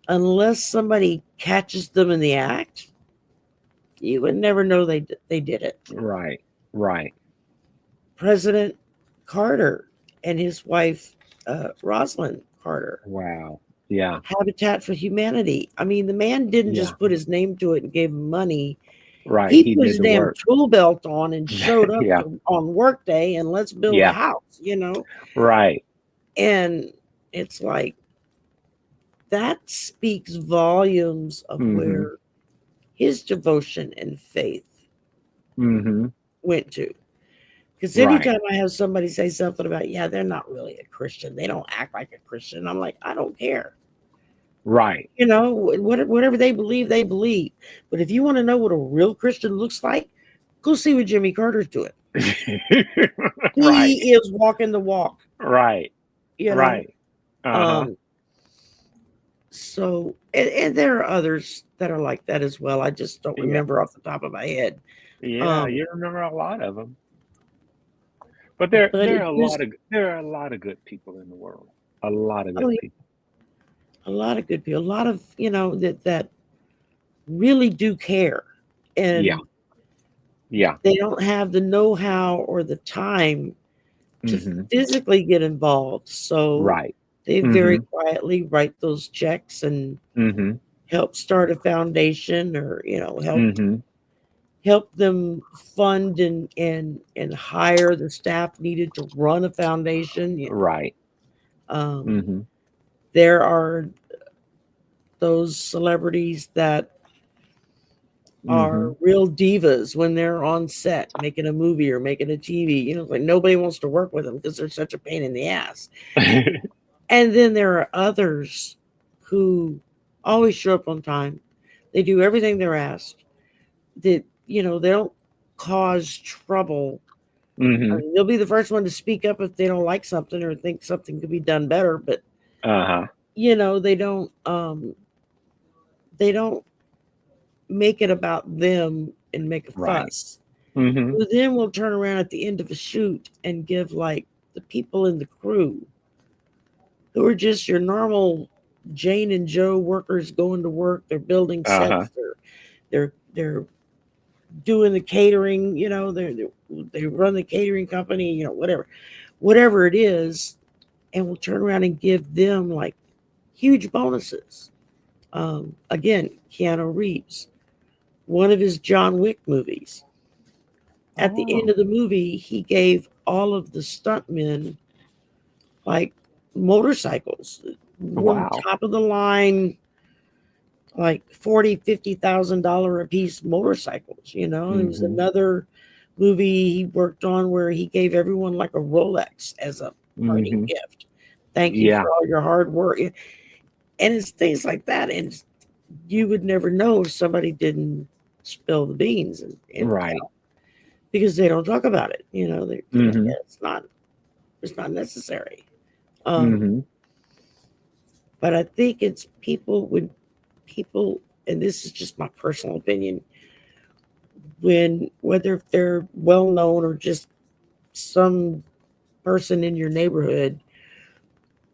unless somebody catches them in the act, you would never know they did it. Right. Right. President Carter and his wife, Rosalind Carter, Wow. Yeah. Habitat for Humanity. I mean, the man didn't Yeah. just put his name to it and gave him money. Right. He He put did his the damn work. tool belt on and showed up Yeah. on work day, and let's build a Yeah. house. Right. And it's like, that speaks volumes of Mhm. where his devotion and faith Mhm. went to. Because Right. anytime I have somebody say something about, yeah, they're not really a Christian, they don't act like a Christian, I'm like, I don't care. Right. Whatever they believe, they believe. But if you want to know what a real Christian looks like, go see what Jimmy Carter's doing. Right. He is walking the walk, Right. you know. Right. Uh-huh. Um, so and there are others that are like that as well. I just don't Yeah. remember off the top of my head. Yeah, Um, you remember a lot of them. But there but there it are a lot just of there are a lot of good people in the world. A lot of oh good yeah, people. a lot of good people, a lot of that really do care, Yeah. and Yeah. they don't have the know-how or the time to Mhm. physically get involved. So Right. they very Mhm. quietly write those checks and Mhm. help start a foundation, or Mhm. help them fund and hire the staff needed to run a foundation. Right. Um, Mhm. there are those celebrities that are Mhm. real divas when they're on set making a movie or making a TV. Like, nobody wants to work with them because they're such a pain in the ass. And then there are others who always show up on time. They do everything they're asked. They don't cause trouble. I Mhm. mean, they'll be the first one to speak up if they don't like something or think something could be done better. But Uh-huh. they don't make it about them and make a Right. fuss. Mhm. Who then will turn around at the end of a shoot and give, like, the people in the crew who are just your normal Jane and Joe workers going to work. They're building Uh-huh. sets. They're doing the catering. They run the catering company. Whatever it is, and we'll turn around and give them, like, huge bonuses. Again, Keanu Reeves, one of his John Wick movies. At the end Oh, of the movie, he gave all of the stuntmen like motorcycles, one wow. top of the line, like $40,000, $50,000 a piece motorcycles. There was Mm-hmm. another movie he worked on where he gave everyone like a Rolex as a parting Mm-hmm. gift. Thank you Yeah. for all your hard work. And it's things like that. And you would never know if somebody didn't spill the beans and Right. tell, because they don't talk about it. They're like, Mm-hmm. yeah, it's not necessary. Um, Mm-hmm. but I think it's when people, and this is just my personal opinion, whether if they're well known or just some person in your neighborhood,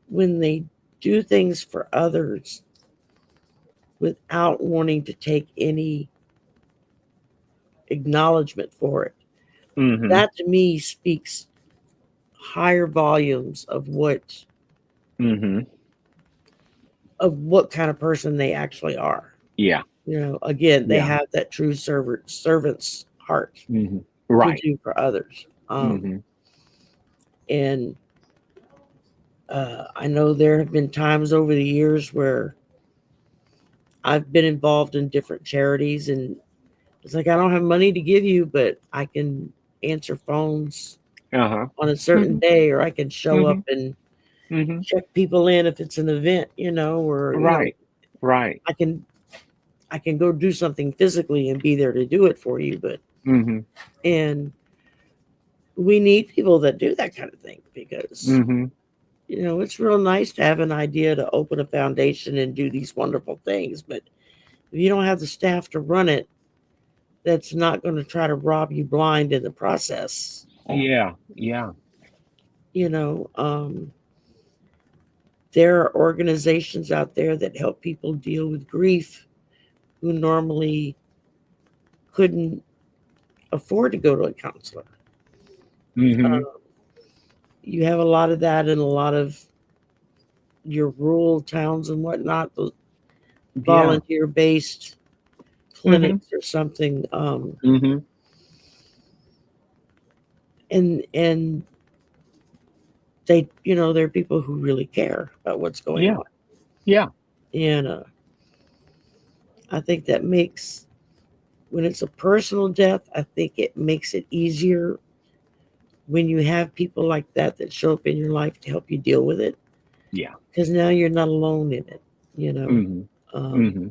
when they do things for others without wanting to take any acknowledgement for it, Mm-hmm. that to me speaks higher volumes Mm-hmm. of what kind of person they actually are. Yeah. Again, they Yeah. have that true servant's heart Mm-hmm. to Right. do for others. Mm-hmm. And I know there have been times over the years where I've been involved in different charities, and it's like, I don't have money to give you, but I can answer phones Uh-huh. on a certain Mm-hmm. day, or I can show Mm-hmm. up and Mm-hmm. check people in if it's an event, or Right. Right. I can go do something physically and be there to do it for you. But Mm-hmm. and we need people that do that kind of thing, because Mm-hmm. it's real nice to have an idea to open a foundation and do these wonderful things, but if you don't have the staff to run it, that's not going to try to rob you blind in the process. Yeah. Yeah. You know, um, there are organizations out there that help people deal with grief who normally couldn't afford to go to a counselor. Mm-hmm. Uh, you have a lot of that in a lot of your rural towns and whatnot, those Yeah. volunteer based Mm-hmm. clinics or something. Mm-hmm. And there are people who really care about what's going Yeah. on. Yeah. And I think that makes, when it's a personal death, I think it makes it easier when you have people like that show up in your life to help you deal with it, Yeah. because now you're not alone in it. You know, Mm-hmm. um, Mm-hmm.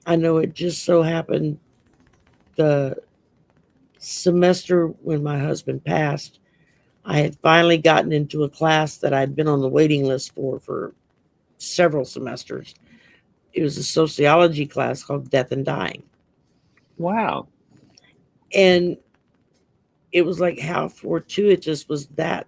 I know it just so happened the semester when my husband passed, I had finally gotten into a class that I'd been on the waiting list for several semesters. It was a sociology class called Death and Dying. Wow. And it was like, how fortuitous was that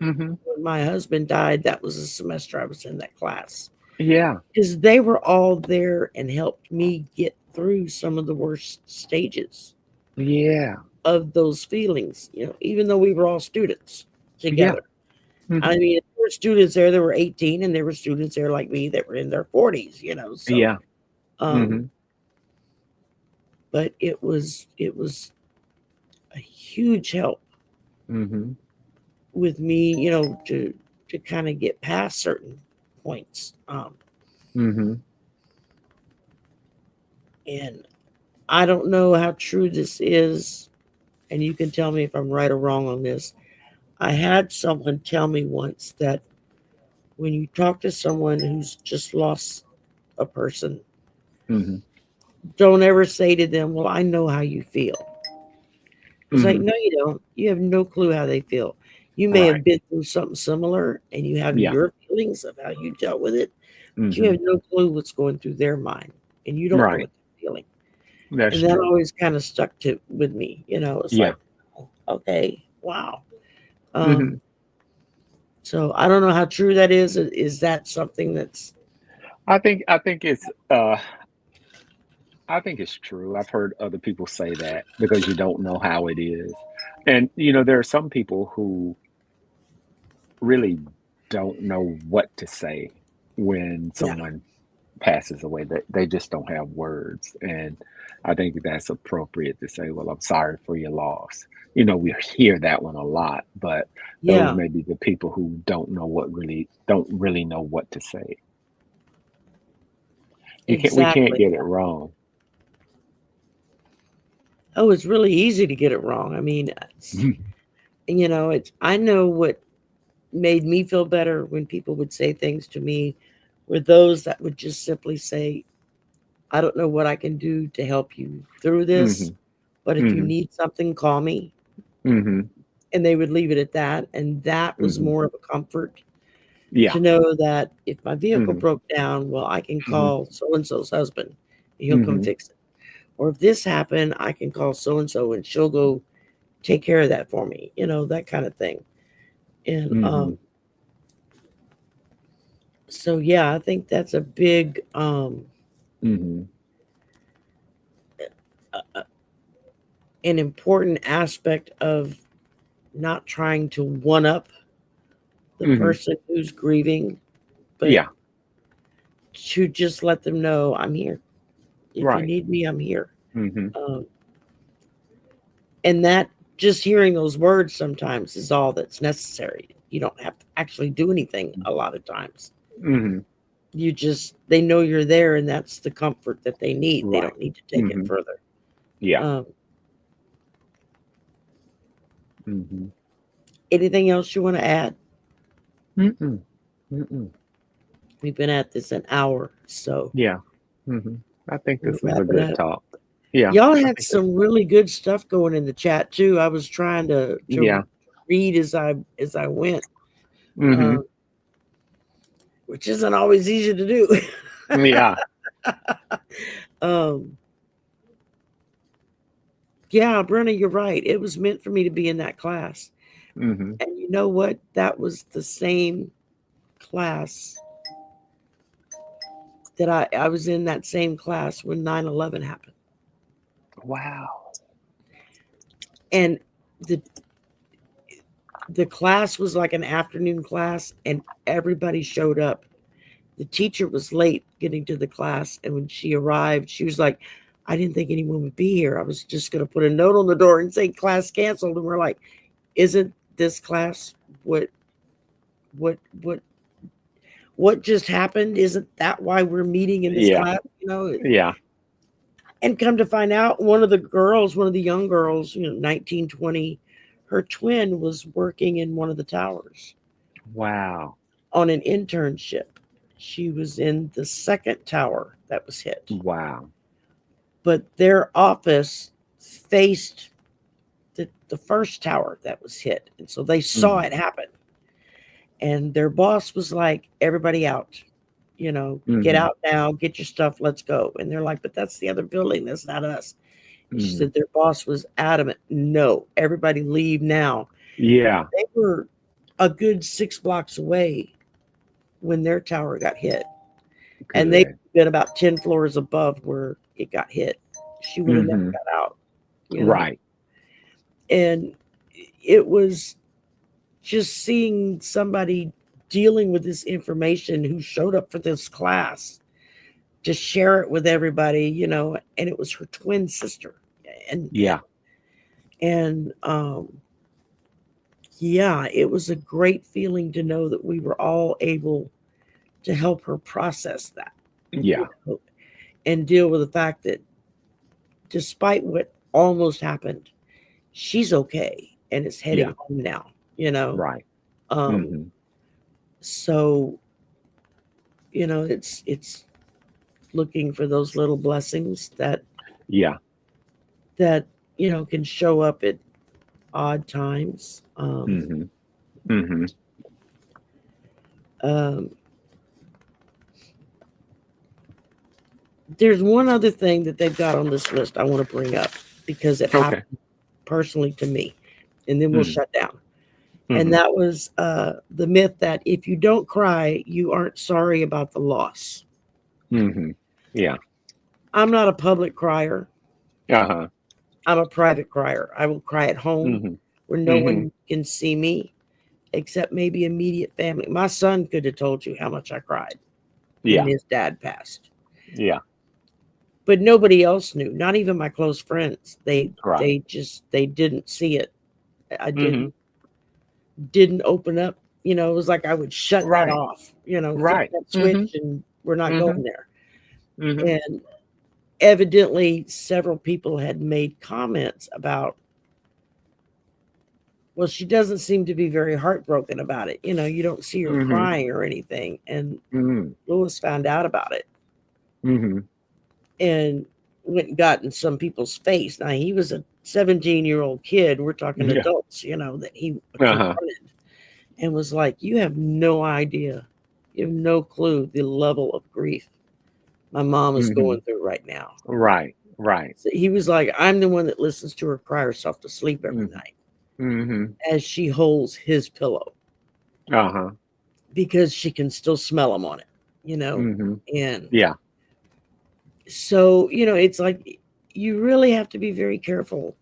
Mm-hmm. when my husband died, that was the semester I was in that class. Yeah. Because they were all there and helped me get through some of the worst stages Yeah. of those feelings, even though we were all students Yeah. together. I Mm-hmm. mean, there were students there that were 18, and there were students there like me that were in their 40s. So, Yeah. um, Mm-hmm. but it was a huge help Mm-hmm. with me, to kind of get past certain points. Mm-hmm. And I don't know how true this is, and you can tell me if I'm right or wrong on this. I had someone tell me once that when you talk to someone who's just lost a person, Mm-hmm. don't ever say to them, "Well, I know how you feel." It's like, Mm-hmm. no, you don't. You have no clue how they feel. You may Right. have been through something similar and you have Yeah. your feelings of how you dealt with it, but you Mm-hmm. have no clue what's going through their mind, and you don't know Right. what they're feeling. That's And that true. always kind of stuck with me. It's Yeah. like, okay, wow. Mm-hmm. Um, so I don't know how true that is. Is that something that's I think I think it's true. I've heard other people say that because you don't know how it is. And there are some people who really don't know what to say when yeah, someone passes away, they just don't have words. And I think that's appropriate to say, well, I'm sorry for your loss. We hear that one a lot, but those Yeah, may be the people who don't really know what to say. We can't exactly. get it wrong. Oh, it's really easy to get it wrong. I mean, I know what made me feel better when people would say things to me were those that would just simply say, I don't know what I can do to help you through this, Mhm. but if you Mhm. need something, call me. Mhm. And they would leave it at that. And that was Mhm. more of a comfort Yeah. to know that if my vehicle Mhm. broke down, well, I can Mhm. call so and so's husband and he'll come Mhm. fix it. Or if this happened, I can call so and so and she'll go take care of that for me, that kind of thing. And Mhm. so, yeah, I think that's a big, Mhm. uh, an important aspect of not trying to one up the Mhm. person who's grieving, but Yeah. to just let them know I'm here. If you Right. need me, I'm here. Mhm. Um, and that just hearing those words sometimes is all that's necessary. You don't have to actually do anything a lot of times. Mhm. They know you're there, and that's the comfort that they need. They Right. don't need to take it Mhm. further. Yeah. Um, Mhm. Anything else you want to add? Mm-mm. Mm-mm. We've been at this an hour, so Yeah. Mhm. I think we'll this was wrap a it good up. talk. Yeah. Y'all I had think that's some really good stuff going in the chat too. I was trying to yeah. read as I went, Mhm. um, which isn't always easy to do. Yeah. um, yeah, Brenna, you're right. It was meant for me to be in that class, Mhm. and you know what? That was the same class that I was in that same class when 9/11 happened, Wow. and the the class was like an afternoon class, and everybody showed up. The teacher was late getting to the class, and when she arrived, she was like, I didn't think anyone would be here. I was just going to put a note on the door and say class canceled. And we're like, isn't this class what what what what just happened? Isn't that why we're meeting in this Yeah. class? Yeah. And come to find out, one of the young girls, 19, 20, her twin was working in one of the towers Wow. on an internship. She was in the second tower that was hit, Wow. but their office faced the first tower that was hit. And so they saw Mhm. it happen. And their boss was like, everybody out, get Mhm. out now, get your stuff, let's go. And they're like, but that's the other building. That's not us. And she Mhm. said their boss was adamant. No, everybody leave now. Yeah. They were a good 6 blocks away when their tower got hit. And they've Good. been about 10 floors above where it got hit. She would have never Mhm. got out. Right. And it was just seeing somebody dealing with this information who showed up for this class to share it with everybody, and it was her twin sister. And Yeah. yeah, it was a great feeling to know that we were all able to help her process that, you Yeah. know, and deal with the fact that despite what almost happened, she's okay and is Yeah. heading home now. Right. Um, Mhm. so, it's looking for those little blessings Yeah. that can show up at odd times. Mhm. Mhm. Um, there's one other thing that they've got on this list I want to bring up because it Okay. happened personally to me, and then we'll Mhm. shut down. And Mhm. that was the myth that if you don't cry, you aren't sorry about the loss. Mhm. Yeah. I'm not a public crier. Uh-huh. I'm a private crier. I will cry at home Mhm. where no Mhm. one can see me except maybe immediate family. My son could have told you how much I cried when Yeah. his dad passed. Yeah. But nobody else knew, not even my close friends. They Right. they didn't see it. I Hmm. didn't open up. It was like I would shut that Right. off, flip Right. that Hmm. switch, and we're not Hmm. going there. Hmm. And evidently, several people had made comments about, well, she doesn't seem to be very heartbroken about it. You don't see her Hmm. crying or anything. And Hmm. Lewis found out about it Hmm. and went and got in some people's face. Now, he was a 17-year-old kid. We're talking Yeah. adults, that he Uh-huh. confronted and was like, you have no idea. You have no clue the level of grief my mom is Hmm. going through right now. Right. Right. So he was like, I'm the one that listens to her cry herself to sleep every Hmm. night Hmm. as she holds his pillow Uh-huh. because she can still smell him on it. Hmm. And Yeah. so, it's like you really have to be very careful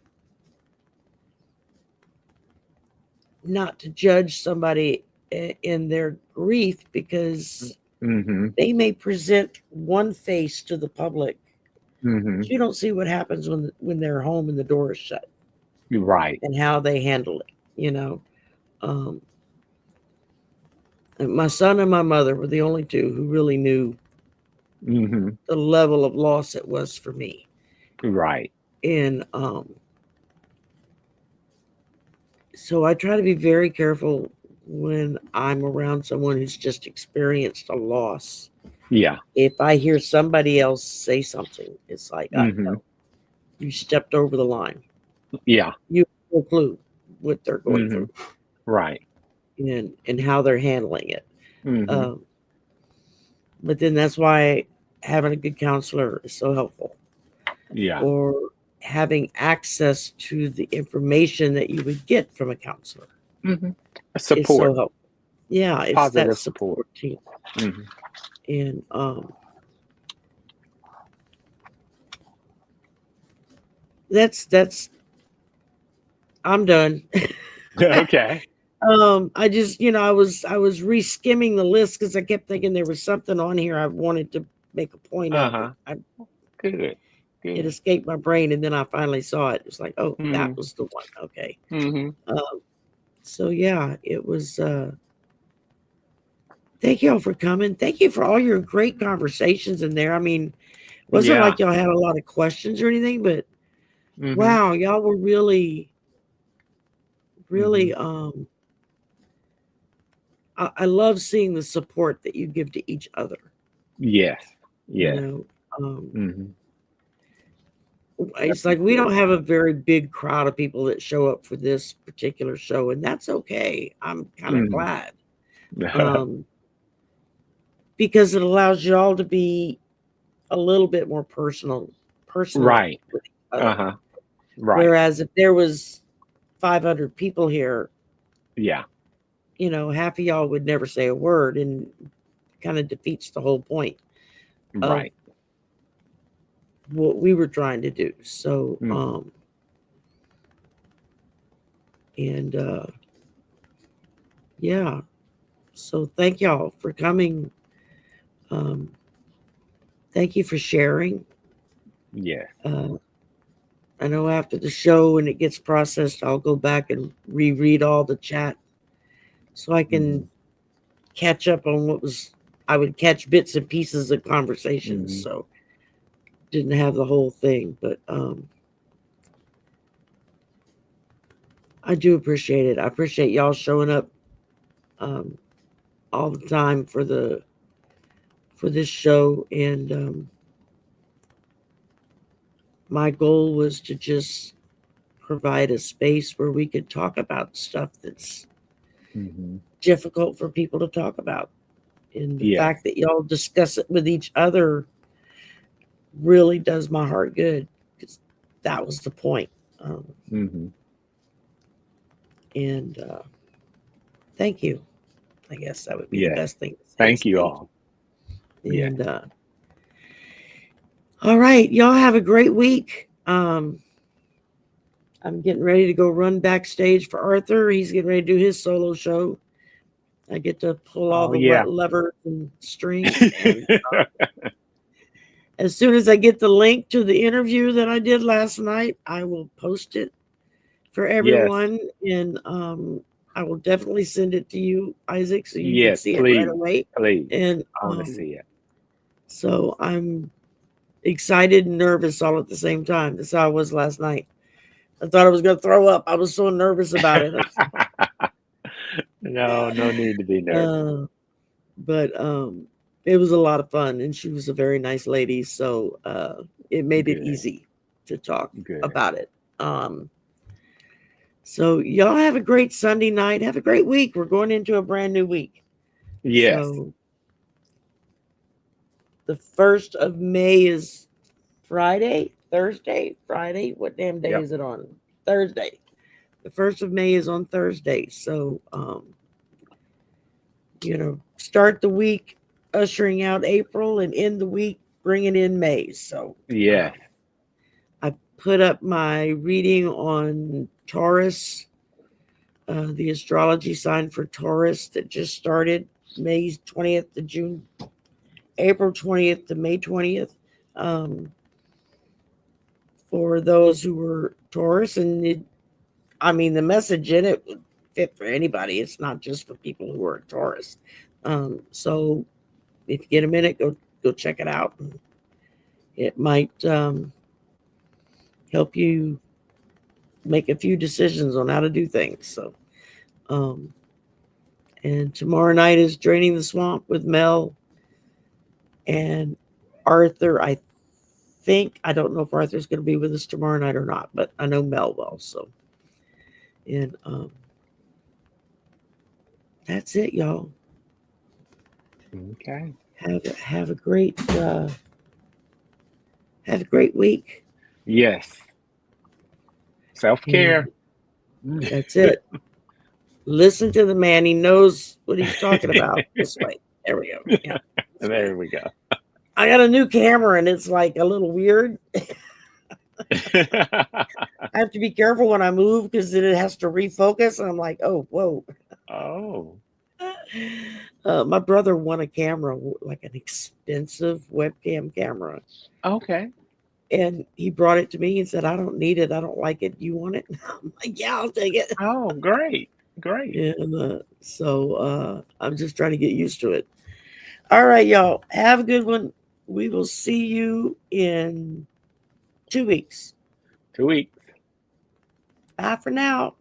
not to judge somebody in their grief because Hmm. they may present one face to the public. Hmm. You don't see what happens when they're home and the door is shut Right. and how they handle it. Um, and my son and my mother were the only two who really knew Hmm. the level of loss it was for me. Right. And so I try to be very careful when I'm around someone who's just experienced a loss. Yeah. If I hear somebody else say something, it's like, Hmm. no, you stepped over the line. Yeah. You have no clue what they're going Hmm. through Right. and how they're handling it. Hmm. Um, but then that's why having a good counselor is so helpful, Yeah. or having access to the information that you would get from a counselor Hmm. is so Support. helpful. Yeah, it's that Positive support. support team. Hmm. And that's I'm done. Okay. I just, I was re-skimming the list because I kept thinking there was something on here I wanted to make a point of. Uh-huh. Good. It Good. escaped my brain, and then I finally saw it. It's like, oh, Hmm. that was the one. Okay. Hmm. So yeah, it was. Thank y'all for coming. Thank you for all your great conversations in there. I mean, wasn't Yeah. like y'all had a lot of questions or anything, but Hmm. wow, y'all were really, Hmm. really. I love seeing the support that you give to each other. Yes. You Yes. know, Hmm. it's That's like we don't important. have a very big crowd of people that show up for this particular show, and that's okay. I'm kind of Hmm. glad because it allows you all to be a little bit more personal Right. with each other. Uh-huh. Right. Whereas if there was 500 people here, Yeah. half of y'all would never say a word, and kind of defeats the whole point of Right. what we were trying to do. So, Hmm. and yeah, so thank y'all for coming. Um, thank you for sharing. Yes. Uh, I know after the show, when it gets processed, I'll go back and reread all the chat so I Hmm. can catch up on I would catch bits and pieces of conversations. Hmm. So didn't have the whole thing, but I do appreciate it. I appreciate y'all showing up um, all the time for this show. And my goal was to just provide a space where we could talk about stuff that's Hmm. difficult for people to talk about. And the Yes. fact that y'all discuss it with each other really does my heart good, because that was the point. Hmm. And thank you. I guess that would be the Yes. best thing to say is Thank you thank all. you. Yes. And all right, y'all have a great week. I'm getting ready to go run backstage for Arthur. He's getting ready to do his solo show. I get to pull all Oh the yeah. levers and strings, and as soon as I get the link to the interview that I did last night, I will post it for Yes. everyone. And I will definitely send it to you, Isaac, so you can Yes, see it right please. away. Please. And I want to see it. so I'm excited and nervous all at the same time. That's how I was last night. I thought I was going to throw up. I was so nervous about it. No need to be nervous. But it was a lot of fun, and she was a very nice lady, so it made it Good. easy to talk Good. about it. So y'all have a great Sunday night. Have a great week. We're going into a brand new week. Yes. So the 1st of May is Thursday. What damn day Yep. is it on? Thursday. The 1st of May is on Thursday. So start the week ushering out April and end the week bringing in May. So Yes. I put up my reading on Taurus, the astrology sign for Taurus that just started May 20th to June, April 20th to May 20th. For those who were Taurus, and the message in it would fit for anybody. It's not just for people who are Taurus. So if you get a minute, go check it out. It might help you make a few decisions on how to do things. So, and tomorrow night is Draining the Swamp with Mel and Arthur. I don't know if Arthur's going to be with us tomorrow night or not, but I know Mel will. So, and that's it, y'all. Okay. Have a great week. Yes. Self-care. That's it. Listen to the man. He knows what he's talking about. This way. There we go. Yeah. There we go. I got a new camera and it's like a little weird. I have to be careful when I move because then it has to refocus. And I'm like, oh, whoa. Oh. My brother won a camera, like an expensive webcam camera. Okay. And he brought it to me and said, I don't need it. I don't like it. You want it? I'm like, yeah, I'll take it. Oh, great. Great. And so I'm just trying to get used to it. All right, y'all. Have a good one. We will see you in 2 weeks. 2 weeks. Bye for now.